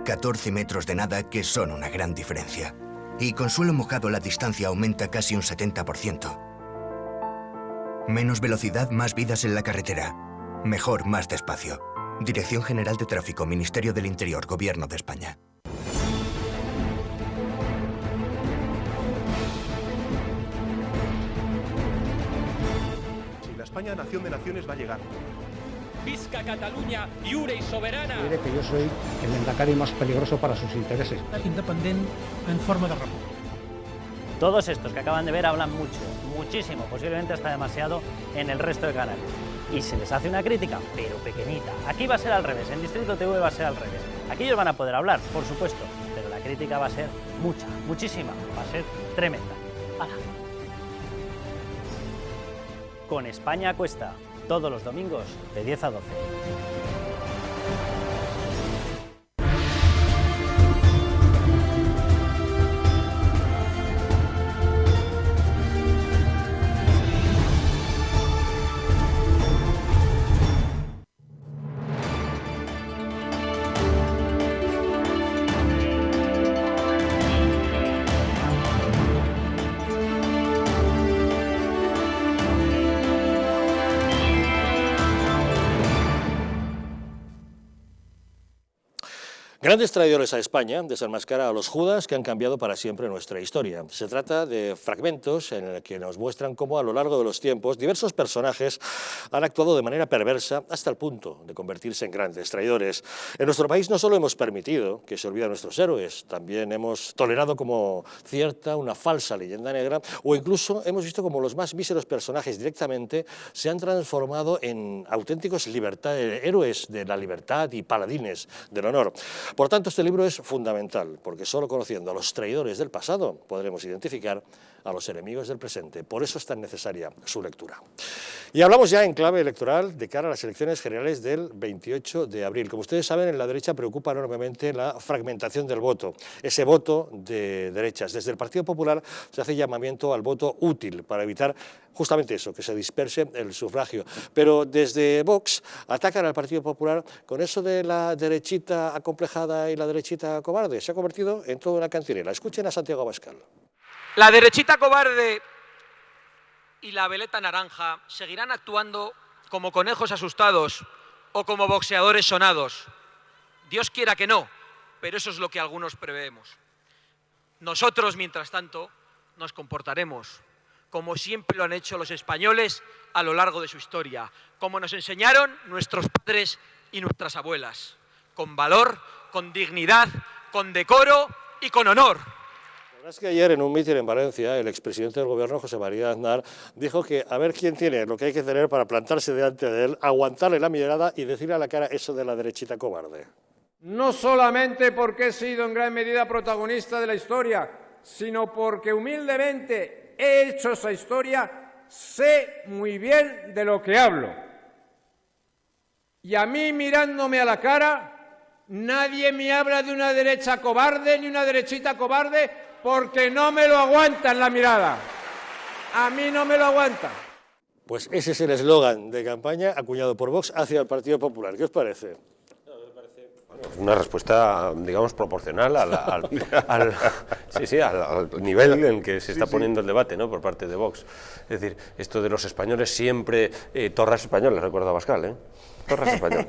14 metros de nada que son una gran diferencia. Y con suelo mojado la distancia aumenta casi un 70%. Menos velocidad, más vidas en la carretera. Mejor, más despacio. Dirección General de Tráfico, Ministerio del Interior, Gobierno de España. España, nación de naciones, va a llegar. Visca Catalunya, lliure y soberana. Diré que yo soy el lehendakari más peligroso para sus intereses. Independent en forma de república. Todos estos que acaban de ver hablan mucho, muchísimo, posiblemente hasta demasiado en el resto de canales. Y se les hace una crítica, pero pequeñita. Aquí va a ser al revés, en Distrito TV va a ser al revés. Aquí ellos van a poder hablar, por supuesto, pero la crítica va a ser mucha, muchísima, va a ser tremenda. ¡Hala! Con España Cuesta, todos los domingos de 10 a 12. Grandes traidores a España desenmascara a los judas que han cambiado para siempre nuestra historia. Se trata de fragmentos en los que nos muestran cómo a lo largo de los tiempos diversos personajes han actuado de manera perversa hasta el punto de convertirse en grandes traidores. En nuestro país no solo hemos permitido que se olviden nuestros héroes, también hemos tolerado como cierta una falsa leyenda negra, o incluso hemos visto como los más míseros personajes directamente se han transformado en auténticos héroes de la libertad y paladines del honor. Por tanto, este libro es fundamental, porque solo conociendo a los traidores del pasado podremos identificar a los enemigos del presente. Por eso es tan necesaria su lectura. Y hablamos ya en clave electoral de cara a las elecciones generales del 28 de abril. Como ustedes saben, en la derecha preocupa enormemente la fragmentación del voto, ese voto de derechas. Desde el Partido Popular se hace llamamiento al voto útil para evitar justamente eso, que se disperse el sufragio. Pero desde Vox atacan al Partido Popular con eso de la derechita acomplejada y la derechita cobarde. Se ha convertido en toda una cantinela. Escuchen a Santiago Abascal. La derechita cobarde y la veleta naranja seguirán actuando como conejos asustados o como boxeadores sonados. Dios quiera que no, pero eso es lo que algunos preveemos. Nosotros, mientras tanto, nos comportaremos como siempre lo han hecho los españoles a lo largo de su historia, como nos enseñaron nuestros padres y nuestras abuelas, con valor, con dignidad, con decoro y con honor. La verdad es que ayer en un mitin en Valencia, el expresidente del gobierno, José María Aznar, dijo que a ver quién tiene lo que hay que tener para plantarse delante de él, aguantarle la mirada y decirle a la cara eso de la derechita cobarde. No solamente porque he sido en gran medida protagonista de la historia, sino porque humildemente he hecho esa historia, sé muy bien de lo que hablo. Y a mí, mirándome a la cara, nadie me habla de una derecha cobarde ni una derechita cobarde, porque no me lo aguantan la mirada. A mí no me lo aguanta. Pues ese es el eslogan de campaña acuñado por Vox hacia el Partido Popular. ¿Qué os parece? Es una respuesta, digamos, proporcional al nivel en que se está poniendo el debate, ¿no?, por parte de Vox. Es decir, esto de los españoles siempre, torras españolas, recuerdo a Abascal, ¿eh? Torras españolas.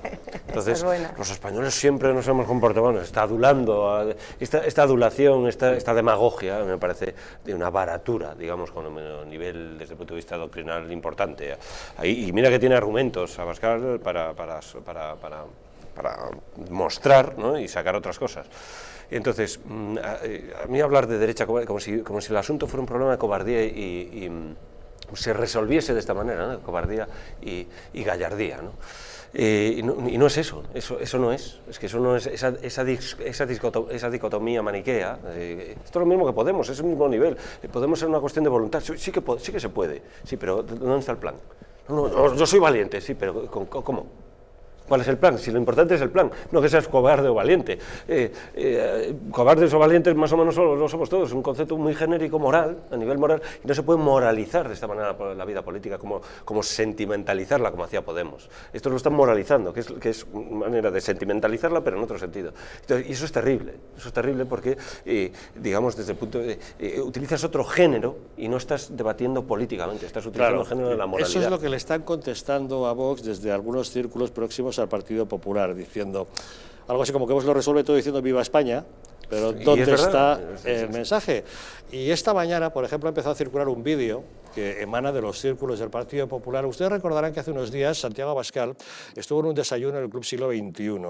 Entonces, los españoles siempre nos hemos comportado, bueno, está adulando, esta adulación, esta demagogia, me parece de una baratura, digamos, con un nivel desde el punto de vista doctrinal importante. Ahí, y mira que tiene argumentos Abascal para mostrar, ¿no?, y sacar otras cosas. Entonces, a mí hablar de derecha como si el asunto fuera un problema de cobardía y se resolviese de esta manera, ¿no?, cobardía y gallardía, ¿no? Y no es eso no es que eso no es esa dicotomía maniquea. Esto es lo mismo que Podemos, es el mismo nivel. Podemos ser una cuestión de voluntad, sí que se puede, sí, pero ¿dónde está el plan? No, yo soy valiente, sí, pero ¿cómo? ¿Cuál es el plan? Si lo importante es el plan, no que seas cobarde o valiente. Cobardes o valientes más o menos lo somos todos, es un concepto muy genérico moral, a nivel moral, y no se puede moralizar de esta manera la vida política, como sentimentalizarla, como hacía Podemos. Esto lo están moralizando, que es una manera de sentimentalizarla, pero en otro sentido. Entonces, y eso es terrible porque, digamos, desde el punto de... utilizas otro género y no estás debatiendo políticamente, estás utilizando el género de la moralidad. Eso es lo que le están contestando a Vox desde algunos círculos próximos al Partido Popular, diciendo algo así como que Vox lo resuelve todo diciendo viva España, pero ¿dónde está el mensaje? Y esta mañana, por ejemplo, ha empezado a circular un vídeo que emana de los círculos del Partido Popular. Ustedes recordarán que hace unos días Santiago Abascal estuvo en un desayuno en el Club Siglo XXI.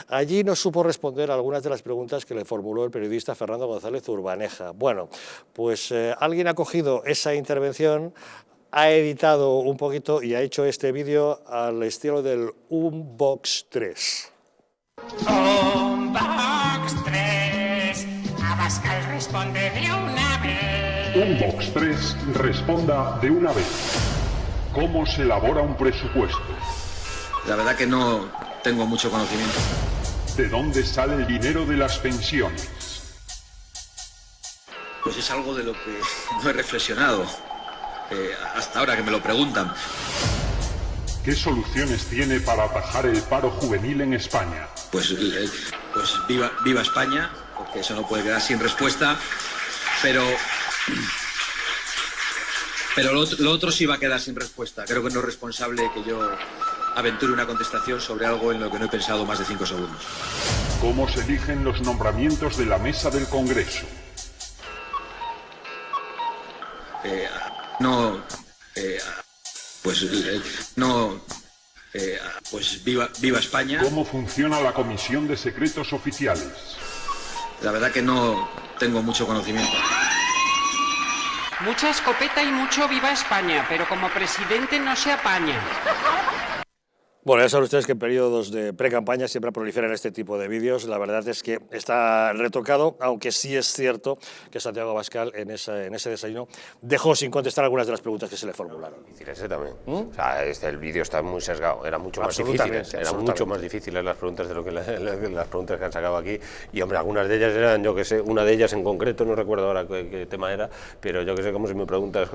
Allí no supo responder a algunas de las preguntas que le formuló el periodista Fernando González Urbaneja. Bueno, pues alguien ha cogido esa intervención, ha editado un poquito y ha hecho este vídeo al estilo del Unbox 3. Unbox 3, Abascal responde de una vez. Unbox 3, responda de una vez. ¿Cómo se elabora un presupuesto? La verdad que no tengo mucho conocimiento. ¿De dónde sale el dinero de las pensiones? Pues es algo de lo que no he reflexionado. Hasta ahora que me lo preguntan. ¿Qué soluciones tiene para atajar el paro juvenil en España? Pues viva España, porque eso no puede quedar sin respuesta, pero lo otro sí va a quedar sin respuesta. Creo que no es responsable que yo aventure una contestación sobre algo en lo que no he pensado más de 5 segundos. ¿Cómo se eligen los nombramientos de la mesa del Congreso? Viva España. ¿Cómo funciona la Comisión de Secretos Oficiales? La verdad que no tengo mucho conocimiento. Mucha escopeta y mucho viva España, pero como presidente no se apaña. Bueno, ya saben ustedes que en periodos de pre-campaña siempre proliferan este tipo de vídeos. La verdad es que está retocado, aunque sí es cierto que Santiago Abascal en ese desayuno dejó sin contestar algunas de las preguntas que se le formularon. Ese también. O sea, el vídeo está muy sesgado, eran mucho más difíciles. Eran mucho más difíciles las preguntas de lo que las preguntas que han sacado aquí. Y hombre, algunas de ellas eran, yo que sé, una de ellas en concreto, no recuerdo ahora qué tema era, pero yo que sé, como si me preguntas,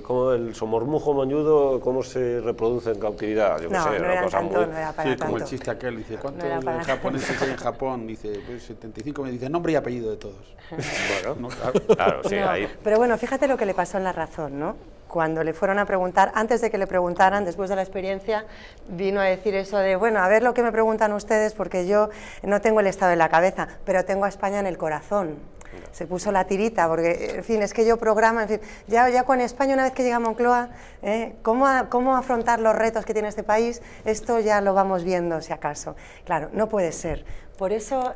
¿cómo el somormujo moñudo, cómo se reproduce en cautividad? Yo que sé, una cosa muy... No era para tanto. Como el chiste aquel, dice, ¿cuántos japoneses hay en Japón? Dice, pues 75, me dice, nombre y apellido de todos. Bueno, claro, sí, ahí. Pero bueno, fíjate lo que le pasó en La Razón, ¿no? Cuando le fueron a preguntar, antes de que le preguntaran, después de la experiencia, vino a decir eso de, bueno, a ver lo que me preguntan ustedes, porque yo no tengo el Estado en la cabeza, pero tengo a España en el corazón. Se puso la tirita, porque, en fin, es que yo programa, en fin, ya con España, una vez que llega a Moncloa, ¿cómo afrontar los retos que tiene este país? Esto ya lo vamos viendo, si acaso. Claro, no puede ser. Por eso,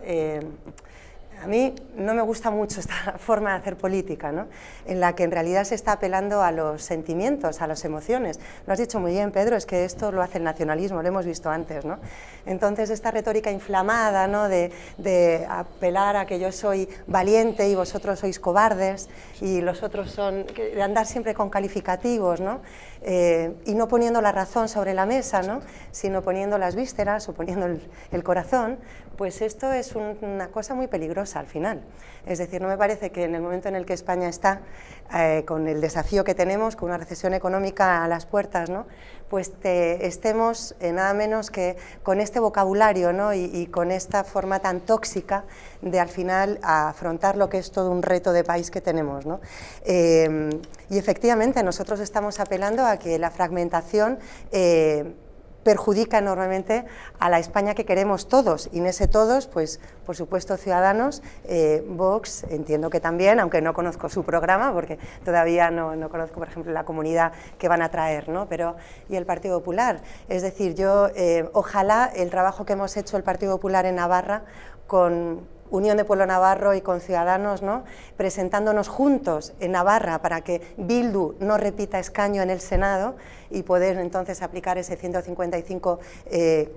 a mí no me gusta mucho esta forma de hacer política, ¿no? En la que en realidad se está apelando a los sentimientos, a las emociones. Lo has dicho muy bien, Pedro, es que esto lo hace el nacionalismo, lo hemos visto antes, ¿no? Entonces esta retórica inflamada, ¿no? de apelar a que yo soy valiente y vosotros sois cobardes y los otros son, de andar siempre con calificativos, ¿no? Y no poniendo la razón sobre la mesa, ¿no? Sino poniendo las vísceras o poniendo el corazón, pues esto es una cosa muy peligrosa al final. Es decir, no me parece que en el momento en el que España está con el desafío que tenemos, con una recesión económica a las puertas, ¿no? Pues estemos nada menos que con este vocabulario, ¿no? y con esta forma tan tóxica de al final afrontar lo que es todo un reto de país que tenemos, ¿no? Y efectivamente nosotros estamos apelando a que la fragmentación perjudica enormemente a la España que queremos todos, y en ese todos, pues por supuesto Ciudadanos, Vox, entiendo que también, aunque no conozco su programa, porque todavía no conozco, por ejemplo, la comunidad que van a traer, ¿no? Pero, y el Partido Popular, es decir, yo, ojalá el trabajo que hemos hecho el Partido Popular en Navarra, con Unión de Pueblo Navarro y con Ciudadanos, ¿no? Presentándonos juntos en Navarra para que Bildu no repita escaño en el Senado y poder entonces aplicar ese 155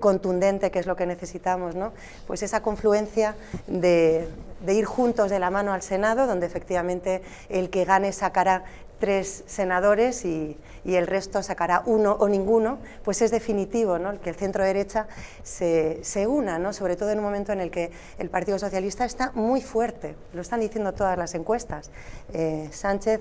contundente, que es lo que necesitamos, ¿no? Pues esa confluencia de ir juntos de la mano al Senado, donde efectivamente el que gane sacará 3 senadores y el resto sacará 1 o ninguno, pues es definitivo, ¿no? Que el centro derecha se una, ¿no? Sobre todo en un momento en el que el Partido Socialista está muy fuerte, lo están diciendo todas las encuestas. Sánchez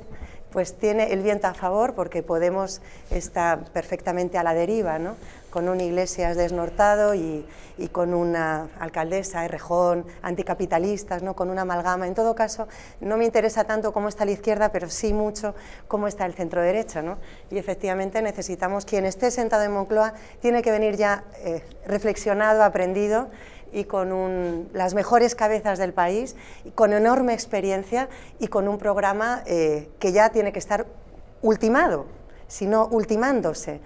pues tiene el viento a favor porque Podemos está perfectamente a la deriva, ¿no? Con un Iglesias desnortado y con una alcaldesa, Errejón, anticapitalistas, ¿no? Con una amalgama. En todo caso, no me interesa tanto cómo está la izquierda, pero sí mucho cómo está el centro derecha, ¿no? Y efectivamente necesitamos, quien esté sentado en Moncloa tiene que venir ya reflexionado, aprendido, y con las mejores cabezas del país, y con enorme experiencia y con un programa que ya tiene que estar ultimado, sino ultimándose,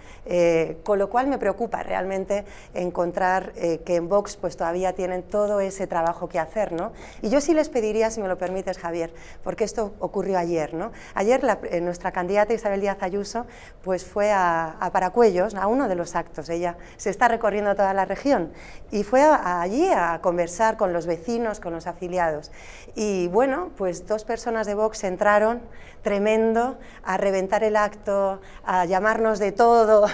con lo cual me preocupa realmente encontrar que en Vox pues todavía tienen todo ese trabajo que hacer, ¿no? Y yo sí les pediría, si me lo permites, Javier, porque esto ocurrió ayer, ¿no? Ayer nuestra candidata Isabel Díaz Ayuso pues fue a Paracuellos, a uno de los actos, ella se está recorriendo toda la región, y fue allí a conversar con los vecinos, con los afiliados, y bueno, pues 2 personas de Vox entraron tremendo a reventar el acto, a llamarnos de todo,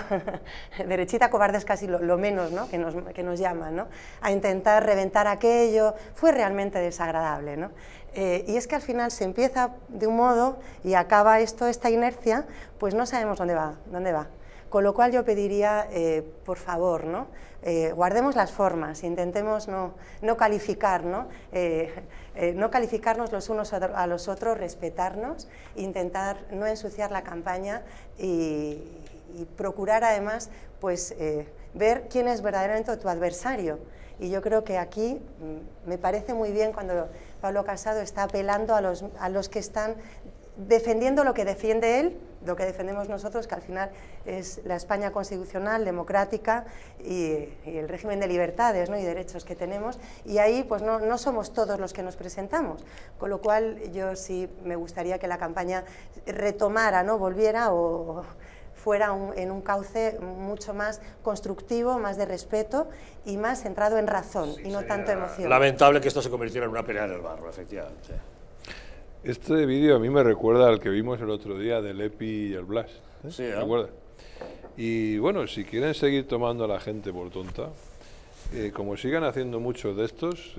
derechita cobarde es casi lo menos, ¿no? que nos llaman, ¿no? A intentar reventar aquello, fue realmente desagradable, ¿no? Y es que al final se empieza de un modo y acaba esta inercia, pues no sabemos dónde va. Con lo cual yo pediría, por favor, ¿no? Guardemos las formas, intentemos no calificar, ¿no? No calificarnos los unos a los otros, respetarnos, intentar no ensuciar la campaña y procurar además pues, ver quién es verdaderamente tu adversario. Y yo creo que aquí me parece muy bien cuando Pablo Casado está apelando a los que están defendiendo lo que defiende él, lo que defendemos nosotros, que al final es la España constitucional, democrática y el régimen de libertades, ¿no?, y derechos que tenemos, y ahí pues no somos todos los que nos presentamos, con lo cual yo sí me gustaría que la campaña retomara, ¿no?, volviera o fuera en un cauce mucho más constructivo, más de respeto y más centrado en razón y no tanto emoción. Lamentable que esto se convirtiera en una pelea en el barro, efectivamente. Este vídeo a mí me recuerda al que vimos el otro día del Epi y el Blas. Sí, ¿te acuerdas? Y bueno, si quieren seguir tomando a la gente por tonta, como sigan haciendo muchos de estos,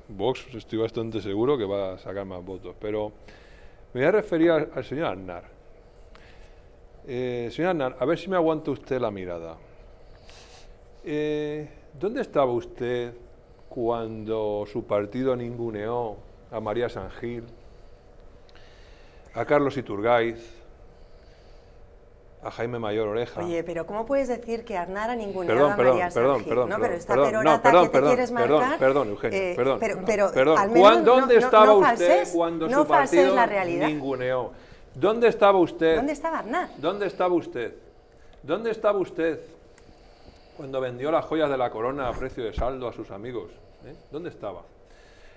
Vox estoy bastante seguro que va a sacar más votos. Pero me voy a referir al señor Aznar. Señor Aznar, a ver si me aguanta usted la mirada. ¿Dónde estaba usted cuando su partido ninguneó a María San Gil, a Carlos Iturgaiz, a Jaime Mayor Oreja? Oye, pero ¿cómo puedes decir que Aznar ha ninguneado a María San Gil? No, pero esta perorata que te quieres marcar... Perdón, Eugenio, pero al menos ¿dónde estaba usted cuando su partido la realidad. Ninguneó? ¿Dónde estaba usted? ¿Dónde estaba Aznar? ¿Dónde estaba usted? ¿Dónde estaba usted cuando vendió las joyas de la corona a precio de saldo a sus amigos? ¿Dónde estaba?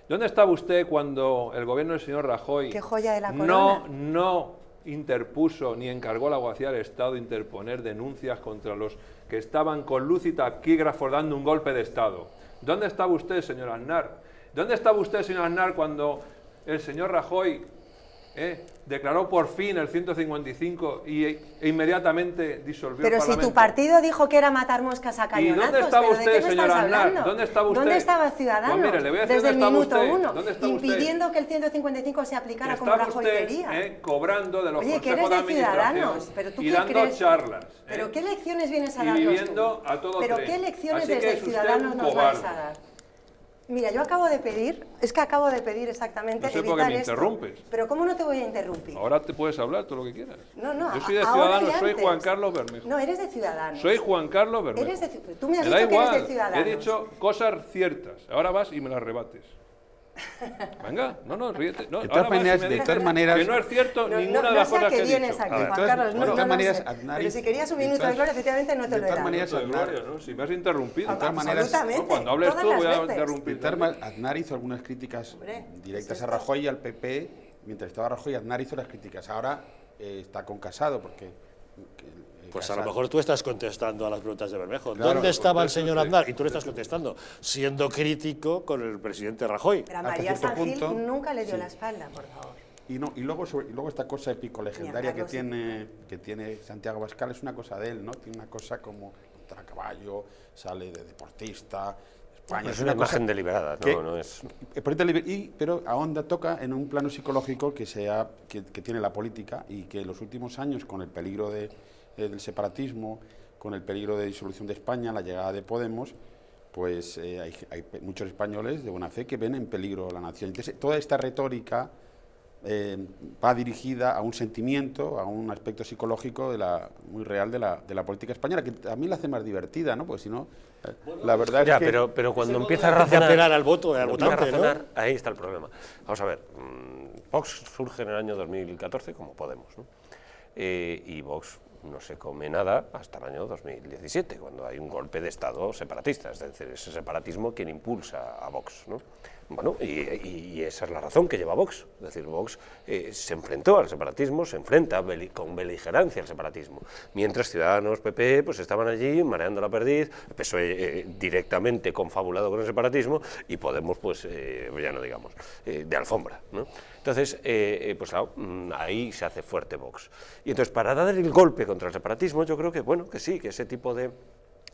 ¿Dónde estaba usted cuando el gobierno del señor Rajoy ¿Qué joya de la corona? no interpuso ni encargó a la Guardia del Estado interponer denuncias contra los que estaban con luz y taquígrafos dando un golpe de Estado? ¿Dónde estaba usted, señor Aznar? ¿Dónde estaba usted, señor Aznar, cuando el señor Rajoy declaró por fin el 155 e inmediatamente disolvió pero el Parlamento? Si tu partido dijo que era matar moscas a cañonazos, ¿y dónde estaba usted, señor Aznar? ¿Dónde estaba usted? ¿Dónde estaba Ciudadanos? Pues mire, le voy a decir desde el minuto usted. uno, ¿Dónde está impidiendo usted? que el 155 se aplicara como Rajoy quería. Cobrando de los Oye, consejos de administración Ciudadanos, pero ¿tú y qué dando crees? charlas. ¿Pero qué lecciones vienes a y darnos viviendo tú? a todo ¿Pero tren. qué lecciones Así que desde es usted Ciudadanos un nos cobarde. vas a dar? Mira, yo acabo de pedir exactamente No sé por evitar qué me esto. interrumpes. Pero ¿cómo no te voy a interrumpir? Ahora te puedes hablar todo lo que quieras. No, Yo soy de ahora Ciudadanos, y soy antes. Juan Carlos Bermejo. No, eres de Ciudadanos. Soy Juan Carlos Bermejo. Tú me has da dicho que igual, eres de Ciudadanos. he dicho cosas ciertas. Ahora vas y me las rebates. Venga, ríete. No, de todas maneras, que no es cierto ninguna de las cosas que he dicho. Aquí, Juan Carlos, de todas maneras, sé. Aznar, pero si querías un minuto de gloria, efectivamente no te lo he dado. Minuto de gloria, ¿no? Si me has interrumpido. De todas maneras, cuando hables tú voy a interrumpir. De todas maneras, Aznar hizo algunas críticas directas a Rajoy y al PP. Mientras estaba Rajoy, Aznar hizo las críticas. Ahora está con Casado, porque... Pues a lo mejor tú estás contestando a las preguntas de Bermejo. Claro, ¿Dónde estaba el señor Aznar? Y tú le estás contestando, siendo crítico con el presidente Rajoy. Pero a María San Gil nunca le dio la espalda, por favor. Y luego esta cosa épico-legendaria que tiene Santiago Abascal es una cosa de él, ¿no? Tiene una cosa como montar a caballo, sale de deportista... España, es una imagen deliberada, no es... Pero ahonda, toca en un plano psicológico que tiene la política y que en los últimos años, con el peligro del separatismo, con el peligro de disolución de España, la llegada de Podemos, pues hay muchos españoles de buena fe que ven en peligro la nación. Entonces, toda esta retórica va dirigida a un sentimiento, a un aspecto psicológico muy real de la política española, que a mí la hace más divertida, ¿no? Pues si no, la verdad es que... pero cuando empieza a razonar... apelar al voto, al votante, ¿no? Ahí está el problema. Vamos a ver, Vox surge en el año 2014 como Podemos, ¿no? Y Vox no se come nada hasta el año 2017, cuando hay un golpe de Estado separatista, es decir, ese separatismo quien impulsa a Vox, ¿no? Bueno, y esa es la razón que lleva a Vox, es decir, Vox se enfrentó al separatismo, se enfrenta con beligerancia al separatismo, mientras Ciudadanos, PP, pues estaban allí mareando la perdiz, el PSOE directamente confabulado con el separatismo, y Podemos, pues ya no digamos, de alfombra, ¿no? Entonces, pues claro, ahí se hace fuerte Vox. Y entonces, para dar el golpe contra el separatismo, yo creo que, bueno, que sí, que ese tipo de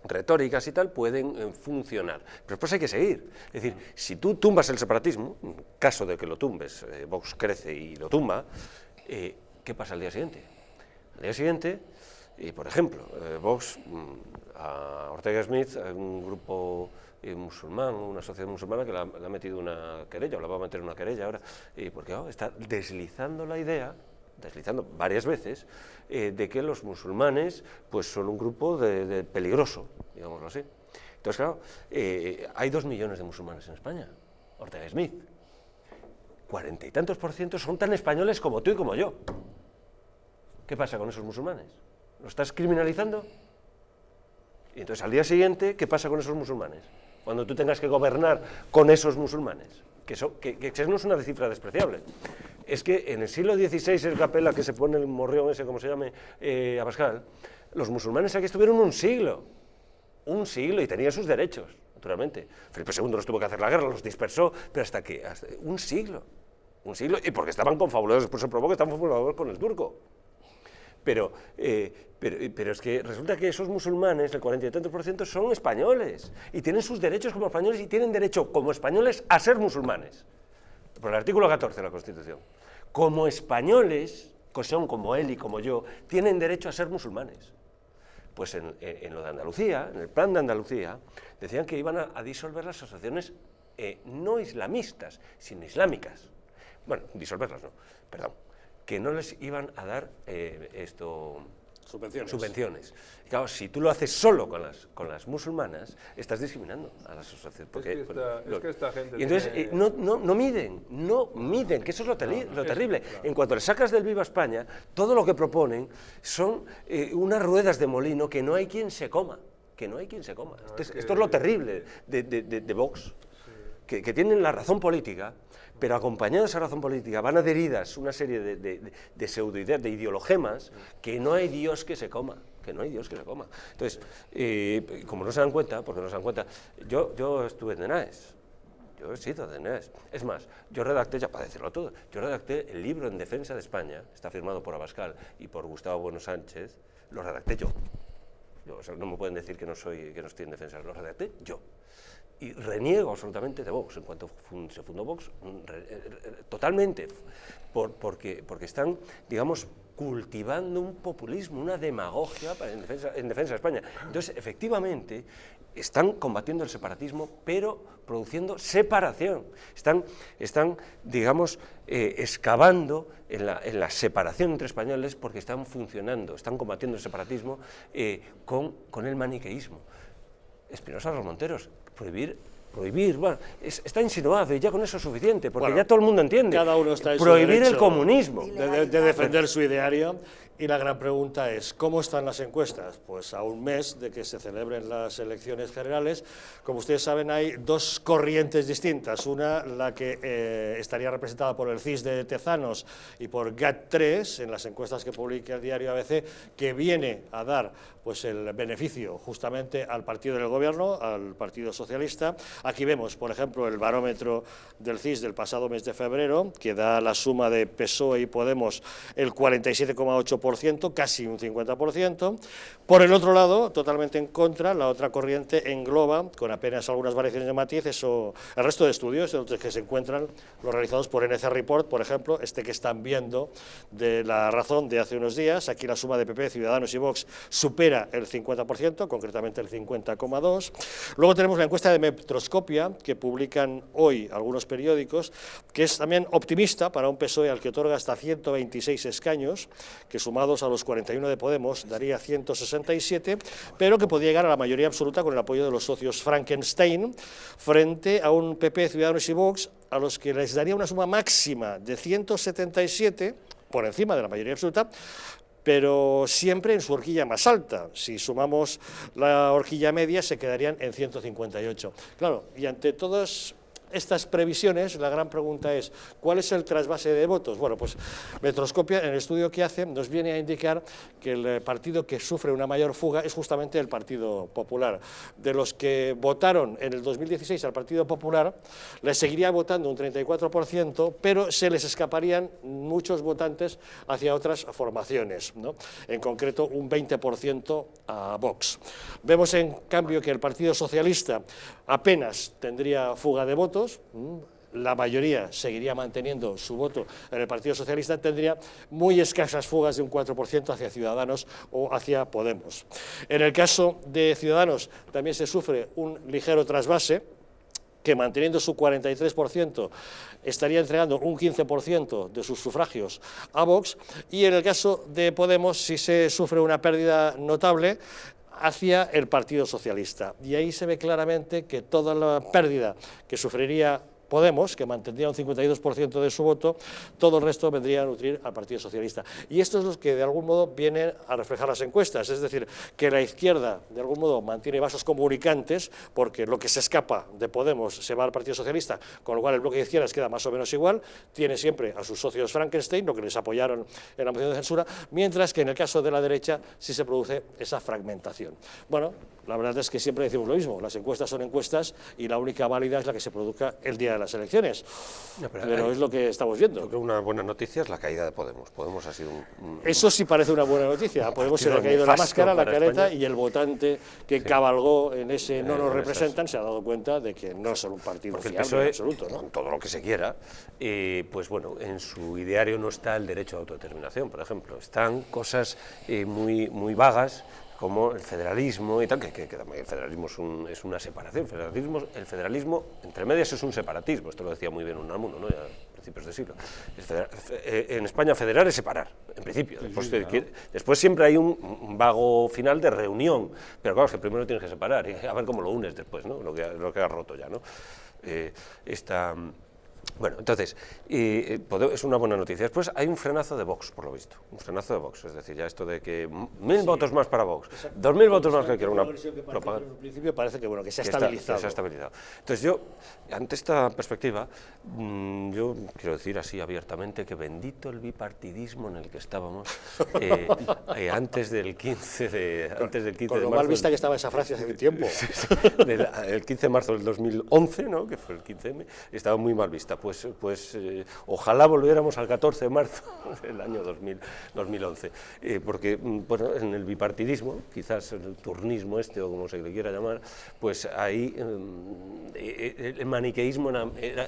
retóricas y tal pueden funcionar, pero después hay que seguir. Es decir, si tú tumbas el separatismo, en caso de que lo tumbes, Vox crece y lo tumba, ¿qué pasa al día siguiente? Al día siguiente, por ejemplo, Vox, a Ortega Smith, un grupo musulmán, una sociedad musulmana que le ha metido una querella, o la va a meter una querella ahora, porque está deslizando la idea deslizando varias veces, de que los musulmanes pues, son un grupo peligroso, digámoslo así. Entonces, claro, hay 2 millones de musulmanes en España, Ortega Smith. 40 y tantos % son tan españoles como tú y como yo. ¿Qué pasa con esos musulmanes? ¿Lo estás criminalizando? Y entonces al día siguiente, ¿qué pasa con esos musulmanes? Cuando tú tengas que gobernar con esos musulmanes, que no es una cifra despreciable. Es que en el siglo XVI, el Capella, que se pone el morrión ese, como se llame, Abascal, los musulmanes aquí estuvieron un siglo, y tenían sus derechos, naturalmente. Felipe II los tuvo que hacer la guerra, los dispersó, pero hasta un siglo, y porque estaban confabulados, después se probó que estaban confabulados con el turco. Pero es que resulta que esos musulmanes, el 40 y tantos %, son españoles, y tienen sus derechos como españoles, y tienen derecho como españoles a ser musulmanes, por el artículo 14 de la Constitución. Como españoles, que son como él y como yo, tienen derecho a ser musulmanes. Pues en lo de Andalucía, en el plan de Andalucía, decían que iban a disolver las asociaciones no islamistas, sino islámicas. Bueno, disolverlas no, perdón, que no les iban a dar subvenciones. Y claro, si tú lo haces solo con las musulmanas, estás discriminando a las asociaciones. Porque, es que esta gente y entonces tiene... no miden, que eso es lo terrible. Claro. En cuanto le sacas del Viva España, todo lo que proponen son unas ruedas de molino que no hay quien se coma. Esto es lo terrible de Vox, sí. que tienen la razón política, pero acompañado de esa razón política van adheridas una serie de pseudoideas, de ideologemas, que no hay Dios que se coma. Entonces, como no se dan cuenta, yo estuve en ENAES, yo he sido de ENAES. Es más, yo redacté, ya para decirlo todo, el libro en defensa de España, está firmado por Abascal y por Gustavo Bueno Sánchez, lo redacté yo. O sea, no me pueden decir que no estoy en defensa, lo redacté yo. Y reniego absolutamente de Vox, en cuanto se fundó Vox, totalmente, porque están, digamos, cultivando un populismo, una demagogia en defensa de España. Entonces, efectivamente, están combatiendo el separatismo, pero produciendo separación. Están digamos, excavando en la separación entre españoles, porque están combatiendo el separatismo con el maniqueísmo. Espinosa Los Monteros, prohibir, bueno, está insinuado y ya con eso es suficiente, porque ya todo el mundo entiende. Cada uno está en prohibir su el comunismo. De defender su ideario. Y la gran pregunta es, ¿cómo están las encuestas? Pues a un mes de que se celebren las elecciones generales, como ustedes saben, hay 2 corrientes distintas. Una, la que estaría representada por el CIS de Tezanos y por GAT3, en las encuestas que publica el diario ABC, que viene a dar pues el beneficio justamente al partido del gobierno, al Partido Socialista. Aquí vemos, por ejemplo, el barómetro del CIS del pasado mes de febrero, que da la suma de PSOE y Podemos el 47,8%, casi un 50%. Por el otro lado, totalmente en contra, la otra corriente engloba, con apenas algunas variaciones de matices, o el resto de estudios que se encuentran los realizados por NC Report, por ejemplo, este que están viendo de La Razón de hace unos días. Aquí la suma de PP, Ciudadanos y Vox supera el 50%, concretamente el 50,2%. Luego tenemos la encuesta de Metroscopia, que publican hoy algunos periódicos, que es también optimista para un PSOE al que otorga hasta 126 escaños, que sumados a los 41 de Podemos daría 167, pero que podría llegar a la mayoría absoluta con el apoyo de los socios Frankenstein, frente a un PP, Ciudadanos y Vox, a los que les daría una suma máxima de 177, por encima de la mayoría absoluta, pero siempre en su horquilla más alta. Si sumamos la horquilla media, se quedarían en 158. Claro, y ante todas estas previsiones, la gran pregunta es, ¿cuál es el trasvase de votos? Bueno, pues Metroscopia, en el estudio que hace, nos viene a indicar que el partido que sufre una mayor fuga es justamente el Partido Popular. De los que votaron en el 2016 al Partido Popular, les seguiría votando un 34%, pero se les escaparían muchos votantes hacia otras formaciones, ¿no? En concreto, un 20% a Vox. Vemos, en cambio, que el Partido Socialista apenas tendría fuga de votos. La mayoría seguiría manteniendo su voto en el Partido Socialista, tendría muy escasas fugas de un 4% hacia Ciudadanos o hacia Podemos. En el caso de Ciudadanos también se sufre un ligero trasvase, que manteniendo su 43% estaría entregando un 15% de sus sufragios a Vox, y en el caso de Podemos sí se sufre una pérdida notable hacia el Partido Socialista. Y ahí se ve claramente que toda la pérdida que sufriría Podemos, que mantendría un 52% de su voto, todo el resto vendría a nutrir al Partido Socialista. Y esto es lo que de algún modo vienen a reflejar las encuestas, es decir, que la izquierda de algún modo mantiene vasos comunicantes, porque lo que se escapa de Podemos se va al Partido Socialista, con lo cual el bloque de izquierdas queda más o menos igual, tiene siempre a sus socios Frankenstein, lo que les apoyaron en la moción de censura, mientras que en el caso de la derecha sí se produce esa fragmentación. Bueno, la verdad es que siempre decimos lo mismo, las encuestas son encuestas y la única válida es la que se produzca el día de las elecciones, pero es lo que estamos viendo. Creo que una buena noticia es la caída de Podemos. Podemos ha sido Eso sí parece una buena noticia. A Podemos se le ha caído la máscara, la careta, España. Y el votante que cabalgó en ese no nos representan se ha dado cuenta de que no son un partido fiable en absoluto, ¿no? Con todo lo que se quiera, pues bueno, en su ideario no está el derecho a autodeterminación, por ejemplo. Están cosas muy vagas, como el federalismo y tal, que el federalismo es una separación. El federalismo, entre medias, es un separatismo. Esto lo decía muy bien Unamuno, ¿no? Ya a principios de siglo. En España federar es separar, en principio. Después siempre hay un vago final de reunión, pero claro, es que primero tienes que separar y a ver cómo lo unes después, ¿no? Lo que has roto ya, ¿no? Bueno, entonces, es una buena noticia. Después hay un frenazo de Vox, por lo visto. Un frenazo de Vox, es decir, ya esto de que 1.000 votos más para Vox, 2.000 votos más que quiero una propaganda. En principio parece que, bueno, que se ha estabilizado. Se ha estabilizado. Entonces yo, ante esta perspectiva, yo quiero decir así abiertamente que bendito el bipartidismo en el que estábamos antes del 15 de marzo. Con lo mal vista que estaba esa frase hace un tiempo. El 15 de marzo del 2011, ¿no? Que fue el 15M, estaba muy mal vista. Pues ojalá volviéramos al 14 de marzo del año 2011, porque bueno, en el bipartidismo, quizás el turnismo o como se le quiera llamar, pues ahí el maniqueísmo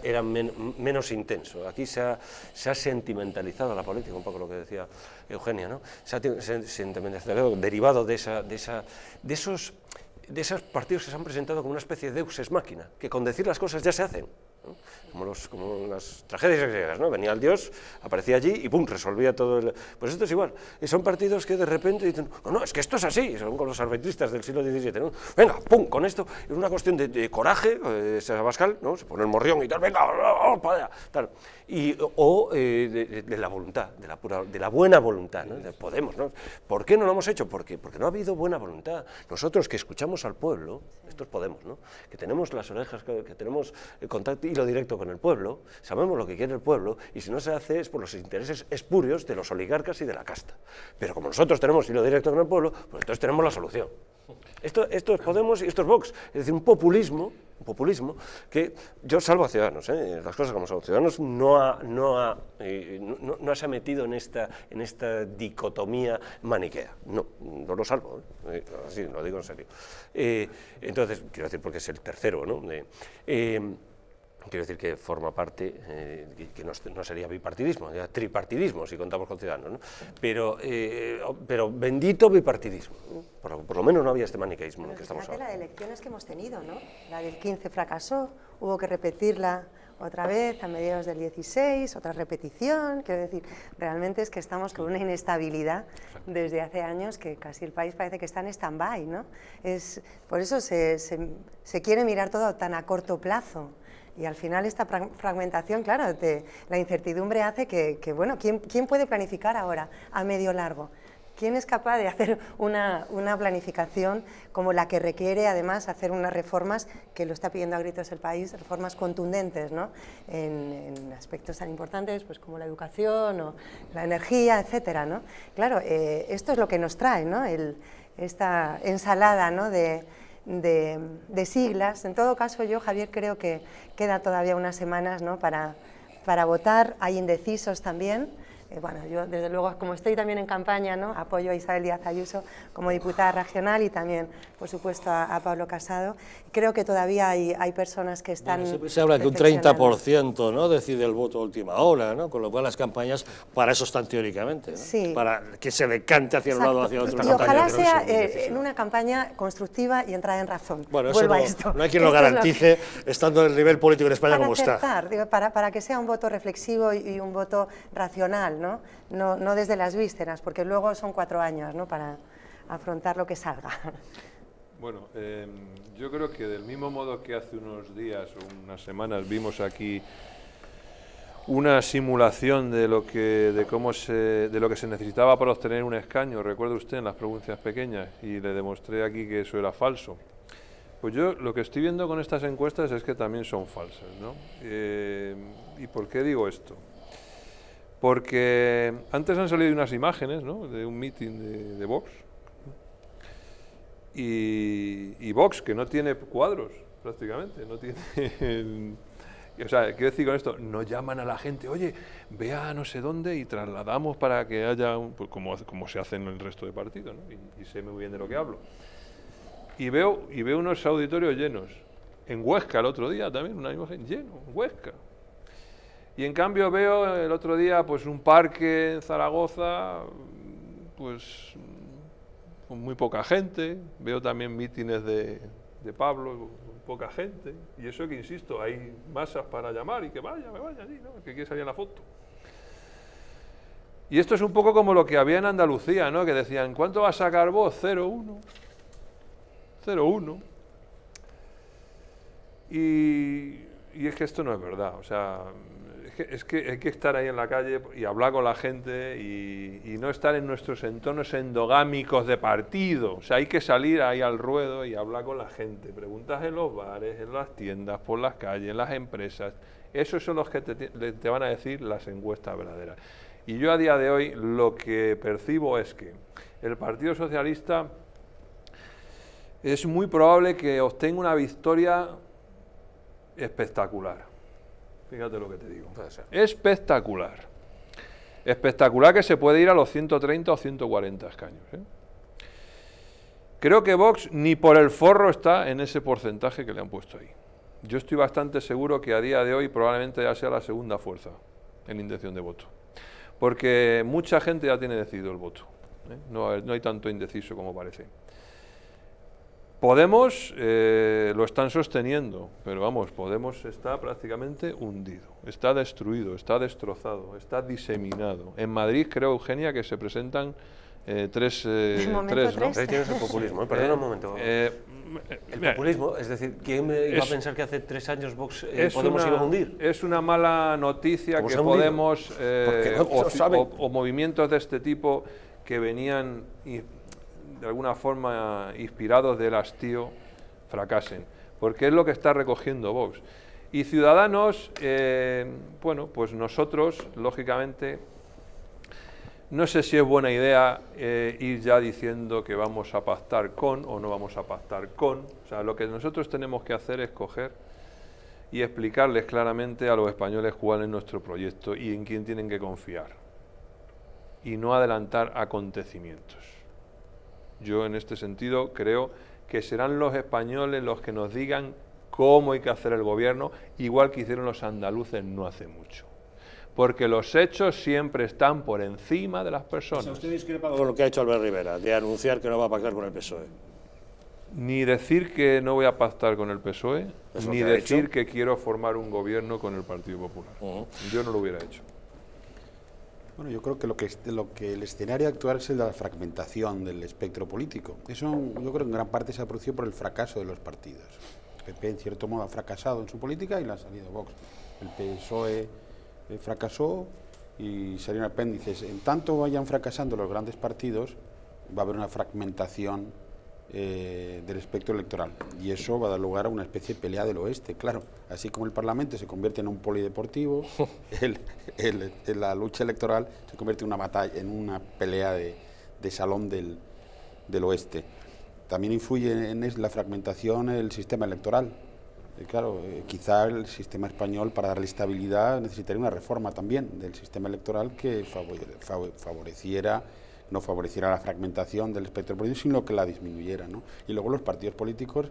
era menos intenso. Aquí se ha sentimentalizado la política, un poco lo que decía Eugenia, ¿no? Se ha sentimentalizado, derivado de esos partidos que se han presentado como una especie de deus ex machina, que con decir las cosas ya se hacen, ¿no? Como las tragedias griegas, ¿no? Venía el dios, aparecía allí y ¡pum!, resolvía todo. Pues esto es igual. Y son partidos que de repente dicen, no, es que esto es así, son como los arbitristas del siglo XVII, ¿no? Venga, ¡pum!, con esto, es una cuestión de coraje, Abascal, ¿no? Se pone el morrión y tal, venga, para allá, tal. O de la voluntad, de la buena voluntad, ¿no? De Podemos, ¿no? ¿Por qué no lo hemos hecho? Porque no ha habido buena voluntad. Nosotros que escuchamos al pueblo, esto es Podemos, ¿no? Que tenemos las orejas, que tenemos el contacto y lo directo con el pueblo, sabemos lo que quiere el pueblo, y si no se hace es por los intereses espurios de los oligarcas y de la casta. Pero como nosotros tenemos hilo directo con el pueblo, pues entonces tenemos la solución. Esto es Podemos y esto es Vox, es decir, un populismo que yo salvo a Ciudadanos, las cosas como son. Ciudadanos no se ha metido en esta dicotomía maniquea, no lo salvo, así lo digo en serio. Entonces, quiero decir, porque es el tercero, ¿no? Quiero decir que forma parte, que no sería bipartidismo, sería tripartidismo si contamos con Ciudadanos, ¿no? Pero bendito bipartidismo, ¿no? Por lo menos no había este maniqueísmo en el que estamos ahora. La de elecciones que hemos tenido, ¿no? La del 15 fracasó, hubo que repetirla otra vez a mediados del 16, otra repetición, quiero decir, realmente es que estamos con una inestabilidad desde hace años que casi el país parece que está en stand-by, ¿no? Por eso se quiere mirar todo tan a corto plazo. Y al final esta fragmentación, claro, la incertidumbre hace que bueno, ¿quién puede planificar ahora a medio largo? ¿Quién es capaz de hacer una planificación como la que requiere, además, hacer unas reformas que lo está pidiendo a gritos el país, reformas contundentes, ¿no? En aspectos tan importantes pues, como la educación o la energía, etcétera, ¿no? Claro, esto es lo que nos trae, ¿no? Esta ensalada, ¿no? de siglas. En todo caso, yo, Javier, creo que queda todavía unas semanas, ¿no? para votar. Hay indecisos también, bueno, yo desde luego, como estoy también en campaña, ¿no? Apoyo a Isabel Díaz Ayuso como diputada regional y también, por supuesto, a Pablo Casado. Creo que todavía hay personas que están... Bueno, se habla que un 30%, ¿no?, decide el voto a última hora, ¿no?, con lo cual las campañas para eso están teóricamente, ¿no?, sí, para que se decante hacia un lado o hacia otro. Y ojalá sea en una campaña constructiva y entrada en razón. Bueno, eso no hay quien lo garantice estando en el nivel político en España como está. Digo, para que sea un voto reflexivo y un voto racional, no desde las vísceras, porque luego son 4 años, ¿no?, para afrontar lo que salga. Bueno, yo creo que del mismo modo que hace unos días o unas semanas vimos aquí una simulación de lo que se necesitaba para obtener un escaño, recuerde usted, en las provincias pequeñas, y le demostré aquí que eso era falso. Pues yo lo que estoy viendo con estas encuestas es que también son falsas, ¿no? ¿Y por qué digo esto? Porque antes han salido unas imágenes, ¿no?, de un mitin de Vox, y Vox, que no tiene cuadros prácticamente, no tiene... O sea, quiero decir con esto, no llaman a la gente, oye, ve a no sé dónde y trasladamos para que haya, pues como se hace en el resto de partidos, ¿no? Y sé muy bien de lo que hablo. Y veo unos auditorios llenos. En Huesca el otro día también, una imagen lleno, en Huesca. Y en cambio veo el otro día pues un parque en Zaragoza, pues con muy poca gente. Veo también mítines de Pablo, poca gente. Y eso que, insisto, hay masas para llamar y que me vaya allí, ¿no?, que quiere salir en la foto. Y esto es un poco como lo que había en Andalucía, ¿no?, que decían, ¿cuánto va a sacar vos? 0,1. 0,1. Y es que esto no es verdad, o sea, es que hay que estar ahí en la calle y hablar con la gente y no estar en nuestros entornos endogámicos de partido. O sea, hay que salir ahí al ruedo y hablar con la gente. Preguntas en los bares, en las tiendas, por las calles, en las empresas. Esos son los que te van a decir las encuestas verdaderas. Y yo a día de hoy lo que percibo es que el Partido Socialista es muy probable que obtenga una victoria espectacular. Fíjate lo que te digo. Espectacular. Espectacular, que se puede ir a los 130 o 140 escaños, ¿eh? Creo que Vox ni por el forro está en ese porcentaje que le han puesto ahí. Yo estoy bastante seguro que a día de hoy probablemente ya sea la segunda fuerza en intención de voto. Porque mucha gente ya tiene decidido el voto, ¿eh? No hay tanto indeciso como parece. Podemos lo están sosteniendo, pero vamos, Podemos está prácticamente hundido, está destruido, está destrozado, está diseminado. En Madrid creo, Eugenia, que se presentan tres, ¿no? Ahí tienes el populismo, perdona un momento. El populismo, es decir, ¿quién iba a pensar que hace 3 años Vox Podemos iba a hundir? Es una mala noticia que Podemos o movimientos de este tipo que venían de alguna forma inspirados del hastío fracasen, porque es lo que está recogiendo Vox. Y Ciudadanos, bueno, pues nosotros, lógicamente, no sé si es buena idea ir ya diciendo que vamos a pactar con o no vamos a pactar con. O sea, lo que nosotros tenemos que hacer es coger y explicarles claramente a los españoles cuál es nuestro proyecto y en quién tienen que confiar. Y no adelantar acontecimientos. Yo en este sentido creo que serán los españoles los que nos digan cómo hay que hacer el gobierno, igual que hicieron los andaluces no hace mucho. Porque los hechos siempre están por encima de las personas. O sea, ¿usted discrepa con lo que ha hecho Albert Rivera, de anunciar que no va a pactar con el PSOE? Ni decir que no voy a pactar con el PSOE, ni decir que quiero formar un gobierno con el Partido Popular. Yo no lo hubiera hecho. Bueno, yo creo que lo que el escenario actual es el de la fragmentación del espectro político. Eso yo creo que en gran parte se ha producido por el fracaso de los partidos. El PP en cierto modo ha fracasado en su política y le ha salido Vox. El PSOE fracasó y salieron apéndices. En tanto vayan fracasando los grandes partidos, va a haber una fragmentación del espectro electoral y eso va a dar lugar a una especie de pelea del oeste, claro, así como el Parlamento se convierte en un polideportivo, la lucha electoral se convierte en una batalla, en una pelea de salón del oeste. También influye en la fragmentación el sistema electoral, Claro, quizá el sistema español, para darle estabilidad, necesitaría una reforma también del sistema electoral que no favoreciera la fragmentación del espectro político, sino que la disminuyera, ¿no? Y luego los partidos políticos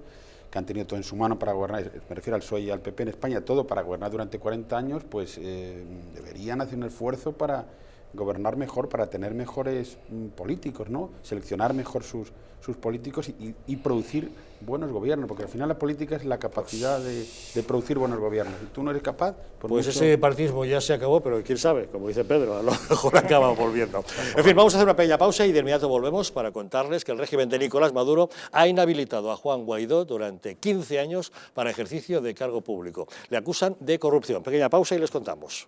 que han tenido todo en su mano para gobernar, me refiero al PSOE y al PP en España, todo para gobernar durante 40 años, pues deberían hacer un esfuerzo para gobernar mejor, para tener mejores políticos, ¿no? Seleccionar mejor sus políticos y producir buenos gobiernos, porque al final la política es la capacidad de producir buenos gobiernos. Si tú no eres capaz... Pues ese partismo ya se acabó, pero quién sabe, como dice Pedro, a lo mejor acaba volviendo. En fin, vamos a hacer una pequeña pausa y de inmediato volvemos para contarles que el régimen de Nicolás Maduro ha inhabilitado a Juan Guaidó durante 15 años para ejercicio de cargo público. Le acusan de corrupción. Pequeña pausa y les contamos.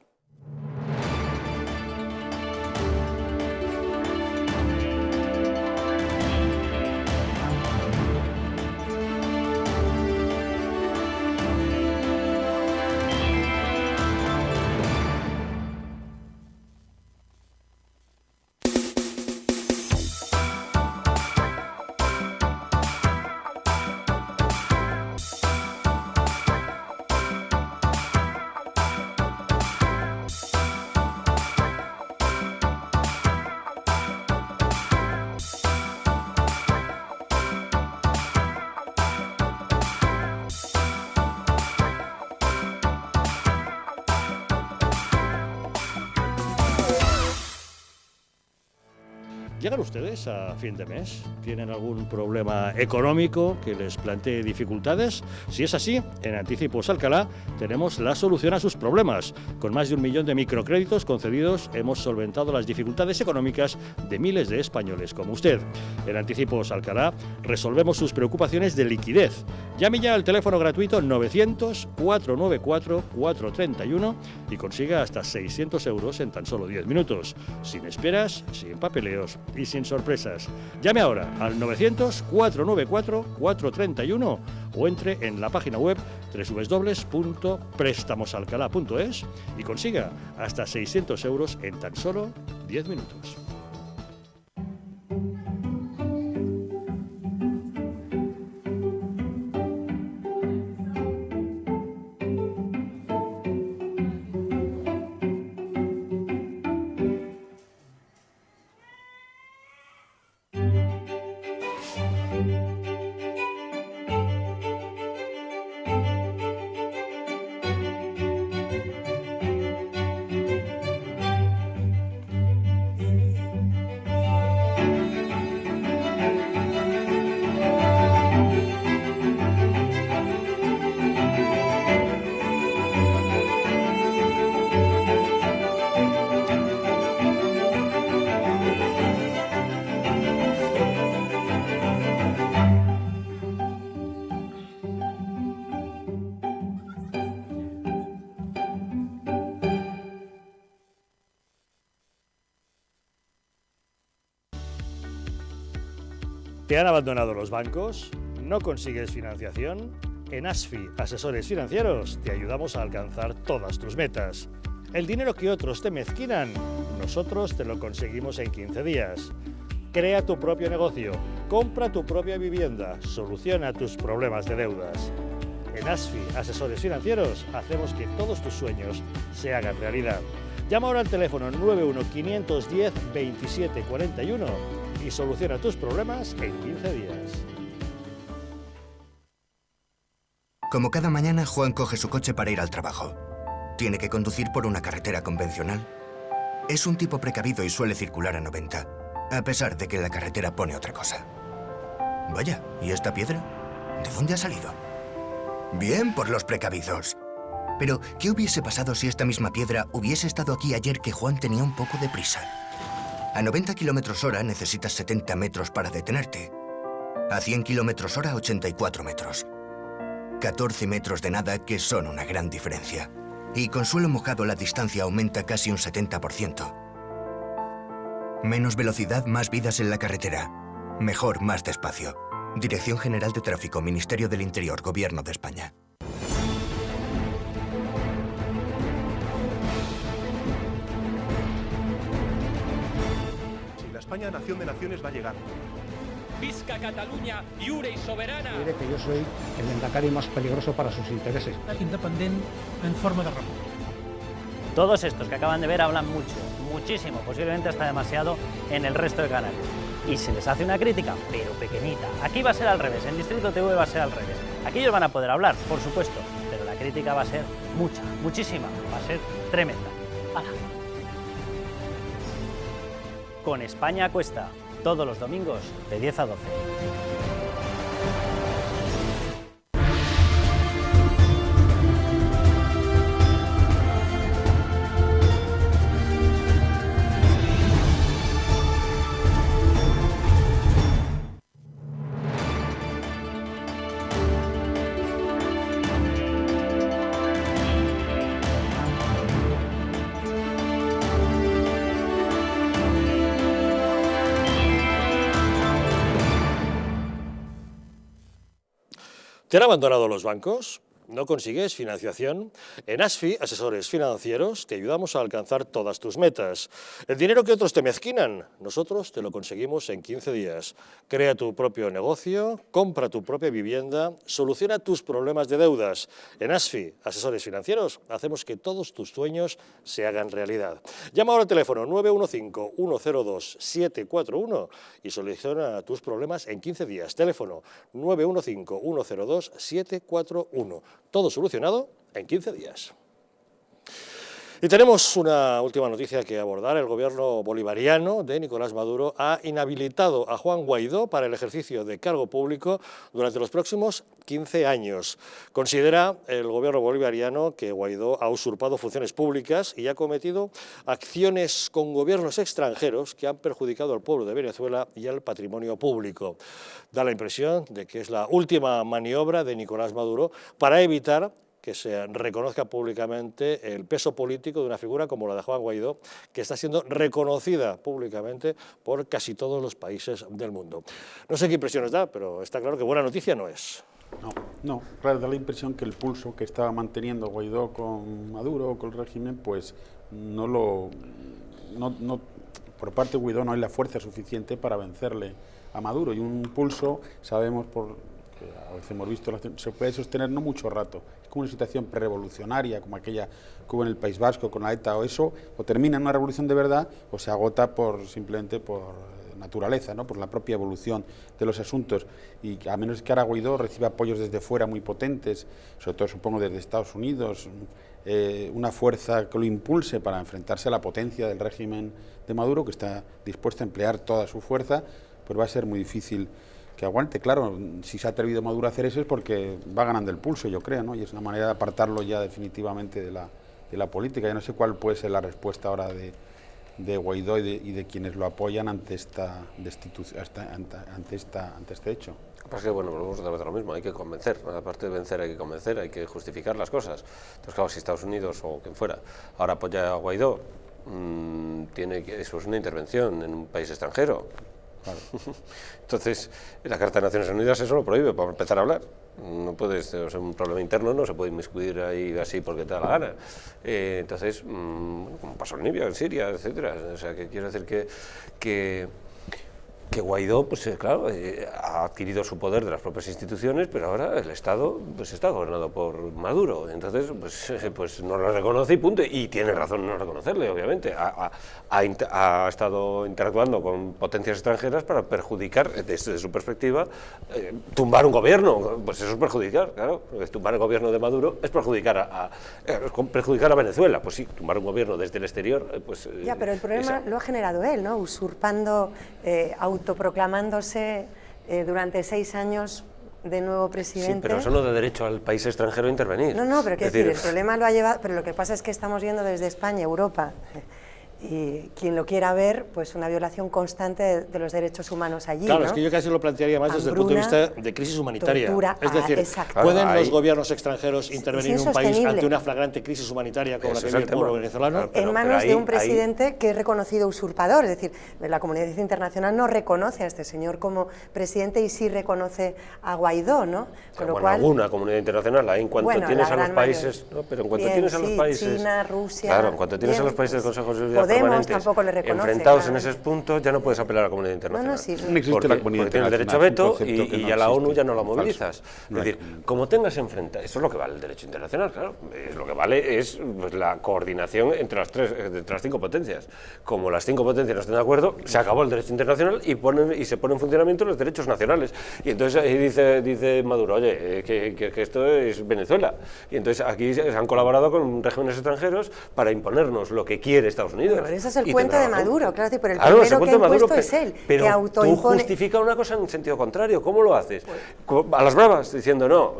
¿Llegan ustedes a fin de mes? ¿Tienen algún problema económico que les plantee dificultades? Si es así, en Anticipos Alcalá tenemos la solución a sus problemas. Con más de 1 millón de microcréditos concedidos hemos solventado las dificultades económicas de miles de españoles como usted. En Anticipos Alcalá resolvemos sus preocupaciones de liquidez. Llame ya al teléfono gratuito 900-494-431 y consiga hasta 600 euros en tan solo 10 minutos. Sin esperas, sin papeleos y sin sorpresas. Llame ahora al 900-494-431 o entre en la página web www.prestamosalcalá.es y consiga hasta 600 euros en tan solo 10 minutos. ¿Te han abandonado los bancos? ¿No consigues financiación? En ASFI, Asesores Financieros, te ayudamos a alcanzar todas tus metas. El dinero que otros te mezquinan, nosotros te lo conseguimos en 15 días. Crea tu propio negocio, compra tu propia vivienda, soluciona tus problemas de deudas. En ASFI, Asesores Financieros, hacemos que todos tus sueños se hagan realidad. Llama ahora al teléfono 91-510-2741 y soluciona tus problemas en 15 días. Como cada mañana, Juan coge su coche para ir al trabajo. Tiene que conducir por una carretera convencional. Es un tipo precavido y suele circular a 90, a pesar de que la carretera pone otra cosa. Vaya, ¿y esta piedra? ¿De dónde ha salido? Bien por los precavidos. Pero, ¿qué hubiese pasado si esta misma piedra hubiese estado aquí ayer que Juan tenía un poco de prisa? A 90 km/h necesitas 70 metros para detenerte. A 100 km/h, 84 metros. 14 metros de nada que son una gran diferencia. Y con suelo mojado la distancia aumenta casi un 70%. Menos velocidad, más vidas en la carretera. Mejor, más despacio. Dirección General de Tráfico, Ministerio del Interior, Gobierno de España. Si la España nación de naciones va a llegar. Visca Catalunya, lliure i soberana. Diré que yo soy el Endacari más peligroso para sus intereses. Independent en forma de república. Todos estos que acaban de ver hablan mucho, muchísimo, posiblemente hasta demasiado en el resto de canales. Y se les hace una crítica, pero pequeñita. Aquí va a ser al revés, en Distrito TV va a ser al revés. Aquí ellos van a poder hablar, por supuesto, pero la crítica va a ser mucha, muchísima, va a ser tremenda. ¡Hala! Con España a Cuesta, todos los domingos de 10 a 12. ¿Te han abandonado los bancos? ¿No consigues financiación? En ASFI, Asesores Financieros, te ayudamos a alcanzar todas tus metas. El dinero que otros te mezquinan, nosotros te lo conseguimos en 15 días. Crea tu propio negocio, compra tu propia vivienda, soluciona tus problemas de deudas. En ASFI, Asesores Financieros, hacemos que todos tus sueños se hagan realidad. Llama ahora al teléfono 915-102-741 y soluciona tus problemas en 15 días. Teléfono 915-102-741. Todo solucionado en 15 días. Y tenemos una última noticia que abordar. El gobierno bolivariano de Nicolás Maduro ha inhabilitado a Juan Guaidó para el ejercicio de cargo público durante los próximos 15 años. Considera el gobierno bolivariano que Guaidó ha usurpado funciones públicas y ha cometido acciones con gobiernos extranjeros que han perjudicado al pueblo de Venezuela y al patrimonio público. Da la impresión de que es la última maniobra de Nicolás Maduro para evitar que se reconozca públicamente el peso político de una figura como la de Juan Guaidó, que está siendo reconocida públicamente por casi todos los países del mundo. No sé qué impresiones da, pero está claro que buena noticia no es. No, claro, da la impresión que el pulso que estaba manteniendo Guaidó con Maduro, con el régimen, pues por parte de Guaidó no hay la fuerza suficiente para vencerle a Maduro, y un pulso, sabemos a veces hemos visto, se puede sostener no mucho rato. Es como una situación prerevolucionaria, como aquella que hubo en el País Vasco con la ETA, o eso, o termina en una revolución de verdad, o se agota simplemente por naturaleza, ¿no? Por la propia evolución de los asuntos. Y a menos que ahora Guaidó reciba apoyos desde fuera muy potentes, sobre todo supongo desde Estados Unidos, una fuerza que lo impulse para enfrentarse a la potencia del régimen de Maduro, que está dispuesto a emplear toda su fuerza, pues va a ser muy difícil que aguante. Claro, si se ha atrevido Maduro a hacer eso es porque va ganando el pulso, yo creo, ¿no? Y es una manera de apartarlo ya definitivamente de la política. Yo no sé cuál puede ser la respuesta ahora de Guaidó y de quienes lo apoyan ante esta destitución, ante este hecho. Pues que bueno, volvemos otra vez a lo mismo, hay que convencer, aparte de vencer hay que convencer, hay que justificar las cosas. Entonces claro, si Estados Unidos o quien fuera ahora apoya a Guaidó, eso es una intervención en un país extranjero. Claro. Entonces, la Carta de Naciones Unidas eso lo prohíbe para empezar a hablar. No puedes, o sea, un problema interno no se puede inmiscuir ahí así porque te da la gana. Entonces, como pasó en Libia, en Siria, etcétera. O sea, que quiero decir que Guaidó, pues claro, ha adquirido su poder de las propias instituciones, pero ahora el Estado pues está gobernado por Maduro. Entonces, pues no lo reconoce y punto. Y tiene razón en no reconocerle, obviamente. Ha estado interactuando con potencias extranjeras para perjudicar, desde su perspectiva, tumbar un gobierno. Pues eso es perjudicar, claro. Tumbar el gobierno de Maduro es perjudicar a Venezuela. Pues sí, tumbar un gobierno desde el exterior, pues... Ya, pero el problema lo ha generado él, ¿no? Usurpando, autoproclamándose durante 6 años de nuevo presidente. Sí, pero eso no da derecho al país extranjero a intervenir. No, pero quiero decir, el problema lo ha llevado, pero lo que pasa es que estamos viendo desde España, Europa, y quien lo quiera ver, pues una violación constante de los derechos humanos allí. Claro, ¿no? es que yo casi lo plantearía más desde el punto de vista de crisis humanitaria. Tortura, es decir, ¿pueden los gobiernos extranjeros intervenir en un país ante una flagrante crisis humanitaria como la que vive el pueblo venezolano? En manos de un presidente que es reconocido usurpador, es decir, la comunidad internacional no reconoce a este señor como presidente y sí reconoce a Guaidó, ¿no? Con lo cual, alguna comunidad internacional, ahí en cuanto tienes a los países, no, pero en cuanto tienes a los países, China, Rusia, claro, en cuanto tienes a los países del Consejo de Seguridad Podemos permanentes tampoco le reconoce, enfrentados claro. en esos puntos, ya no puedes apelar a la comunidad internacional. sí. No existe la comunidad porque tienes derecho a internacional, veto es un concepto que y no ya la ONU existe. ya no la Falso. movilizas. No Es hay decir, como tengas enfrentado, eso es lo que vale el derecho internacional, claro. Lo que vale es pues, la coordinación entre las 5 potencias. Como las 5 potencias no estén de acuerdo, se acabó el derecho internacional y se ponen en funcionamiento los derechos nacionales. Y entonces ahí dice Maduro, oye, que esto es Venezuela. Y entonces aquí se han colaborado con regímenes extranjeros para imponernos lo que quiere Estados Unidos. Pero ese es el Y cuento de tendrá razón. Maduro, claro, pero el Claro, primero ese que cuento ha de Maduro, impuesto es él, pero que tú autoimpone... justifica una cosa en sentido contrario. ¿Cómo lo haces? A las bravas, diciendo, no,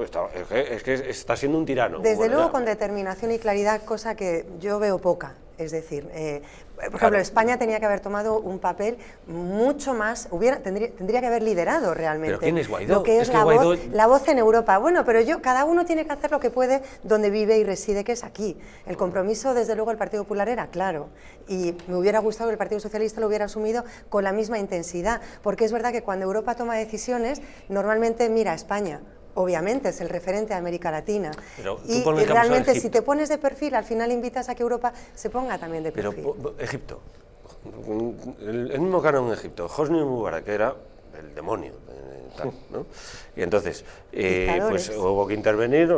es que está siendo un tirano. Desde Bueno, luego ya. con determinación y claridad, cosa que yo veo poca. Es decir, por ejemplo, España tenía que haber tomado un papel mucho más, tendría que haber liderado realmente. ¿Pero quién es Guaidó? Lo que es, Es que la, Guaidó... la voz en Europa. Bueno, pero cada uno tiene que hacer lo que puede donde vive y reside, que es aquí. El compromiso, desde luego, del Partido Popular era claro. Y me hubiera gustado que el Partido Socialista lo hubiera asumido con la misma intensidad. Porque es verdad que cuando Europa toma decisiones, normalmente mira a España. Obviamente es el referente de América Latina. Pero tú Y ponle el caso de realmente si Egipto. te pones de perfil, al final invitas a que Europa se ponga también de perfil. Pero Egipto, el mismo canon en Egipto, Hosni Mubarak, que era el demonio, tal, ¿no? Y entonces, pues hubo que intervenir,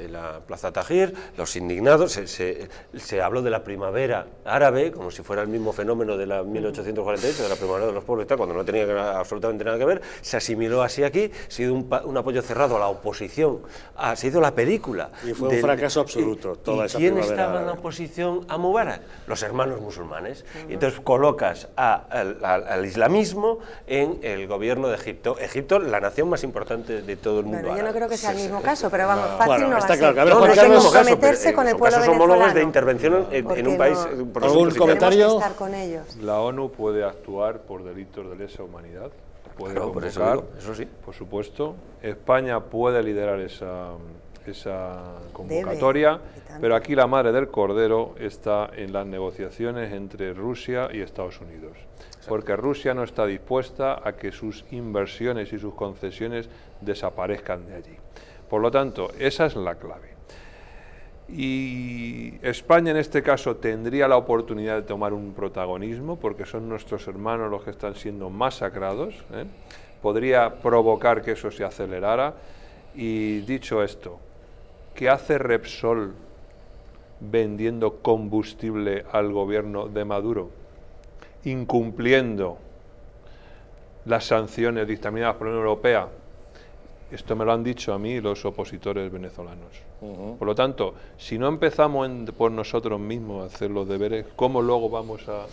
la Plaza Tahrir, los indignados, se habló de la primavera árabe, como si fuera el mismo fenómeno de la 1848, de la primavera de los pueblos y tal, cuando no tenía absolutamente nada que ver, se asimiló así aquí, ha sido un apoyo cerrado a la oposición, ha sido la película. Y fue un fracaso absoluto, toda esa primavera. ¿Quién estaba en la oposición a Mubarak? Los hermanos musulmanes. Y entonces colocas al islamismo en el gobierno de Egipto. Egipto, la nación más importante de todo el mundo. Bueno, yo no árabe. creo que sea el mismo caso, pero vamos, fácil Bueno, no va a está ser. claro que, a ver, No, Juan no es el Carlos, mismo caso, comprometerse pero, con el son pueblo casos homólogos de venezolano. intervención en un país. por ¿Algún ejemplo, comentario? Tenemos que estar con ellos. La ONU puede actuar por delitos de lesa humanidad, puede Claro, por eso convocar, digo, eso sí. por supuesto. España puede liderar esa convocatoria, pero aquí la madre del cordero está en las negociaciones entre Rusia y Estados Unidos, porque Rusia no está dispuesta a que sus inversiones y sus concesiones desaparezcan de allí. Por lo tanto, esa es la clave. Y España en este caso tendría la oportunidad de tomar un protagonismo, porque son nuestros hermanos los que están siendo masacrados, ¿eh? Podría provocar que eso se acelerara. Y dicho esto, ¿qué hace Repsol vendiendo combustible al gobierno de Maduro? Incumpliendo las sanciones dictaminadas por la Unión Europea. Esto me lo han dicho a mí los opositores venezolanos. Por lo tanto, si no empezamos por nosotros mismos a hacer los deberes, ¿cómo luego vamos a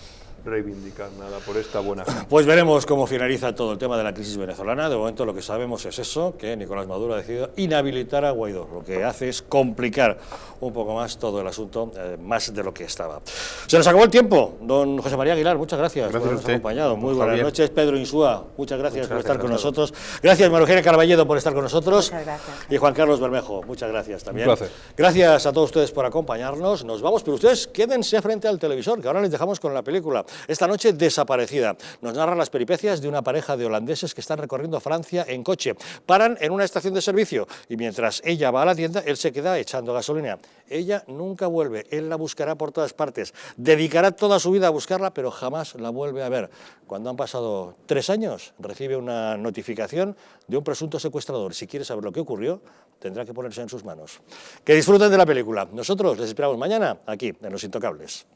reivindicar nada por esta buena gente? Pues veremos cómo finaliza todo el tema de la crisis venezolana. De momento lo que sabemos es eso, que Nicolás Maduro ha decidido inhabilitar a Guaidó. Lo que hace es complicar un poco más todo el asunto, más de lo que estaba. Se nos acabó el tiempo. Don José María Aguilar, muchas gracias por habernos acompañado. Muy buenas noches. Pedro Insúa, muchas gracias por estar con nosotros. Gracias, María Eugenia Carballedo, por estar con nosotros. Muchas gracias. Y Juan Carlos Bermejo, muchas gracias también. Un placer. Gracias a todos ustedes por acompañarnos. Nos vamos, pero ustedes quédense frente al televisor, que ahora les dejamos con la película. Esta noche, Desaparecida. Nos narra las peripecias de una pareja de holandeses que están recorriendo Francia en coche. Paran en una estación de servicio y mientras ella va a la tienda, él se queda echando gasolina. Ella nunca vuelve, él la buscará por todas partes. Dedicará toda su vida a buscarla, pero jamás la vuelve a ver. Cuando han pasado 3 años, recibe una notificación de un presunto secuestrador. Si quiere saber lo que ocurrió, tendrá que ponerse en sus manos. Que disfruten de la película. Nosotros les esperamos mañana aquí, en Los Intocables.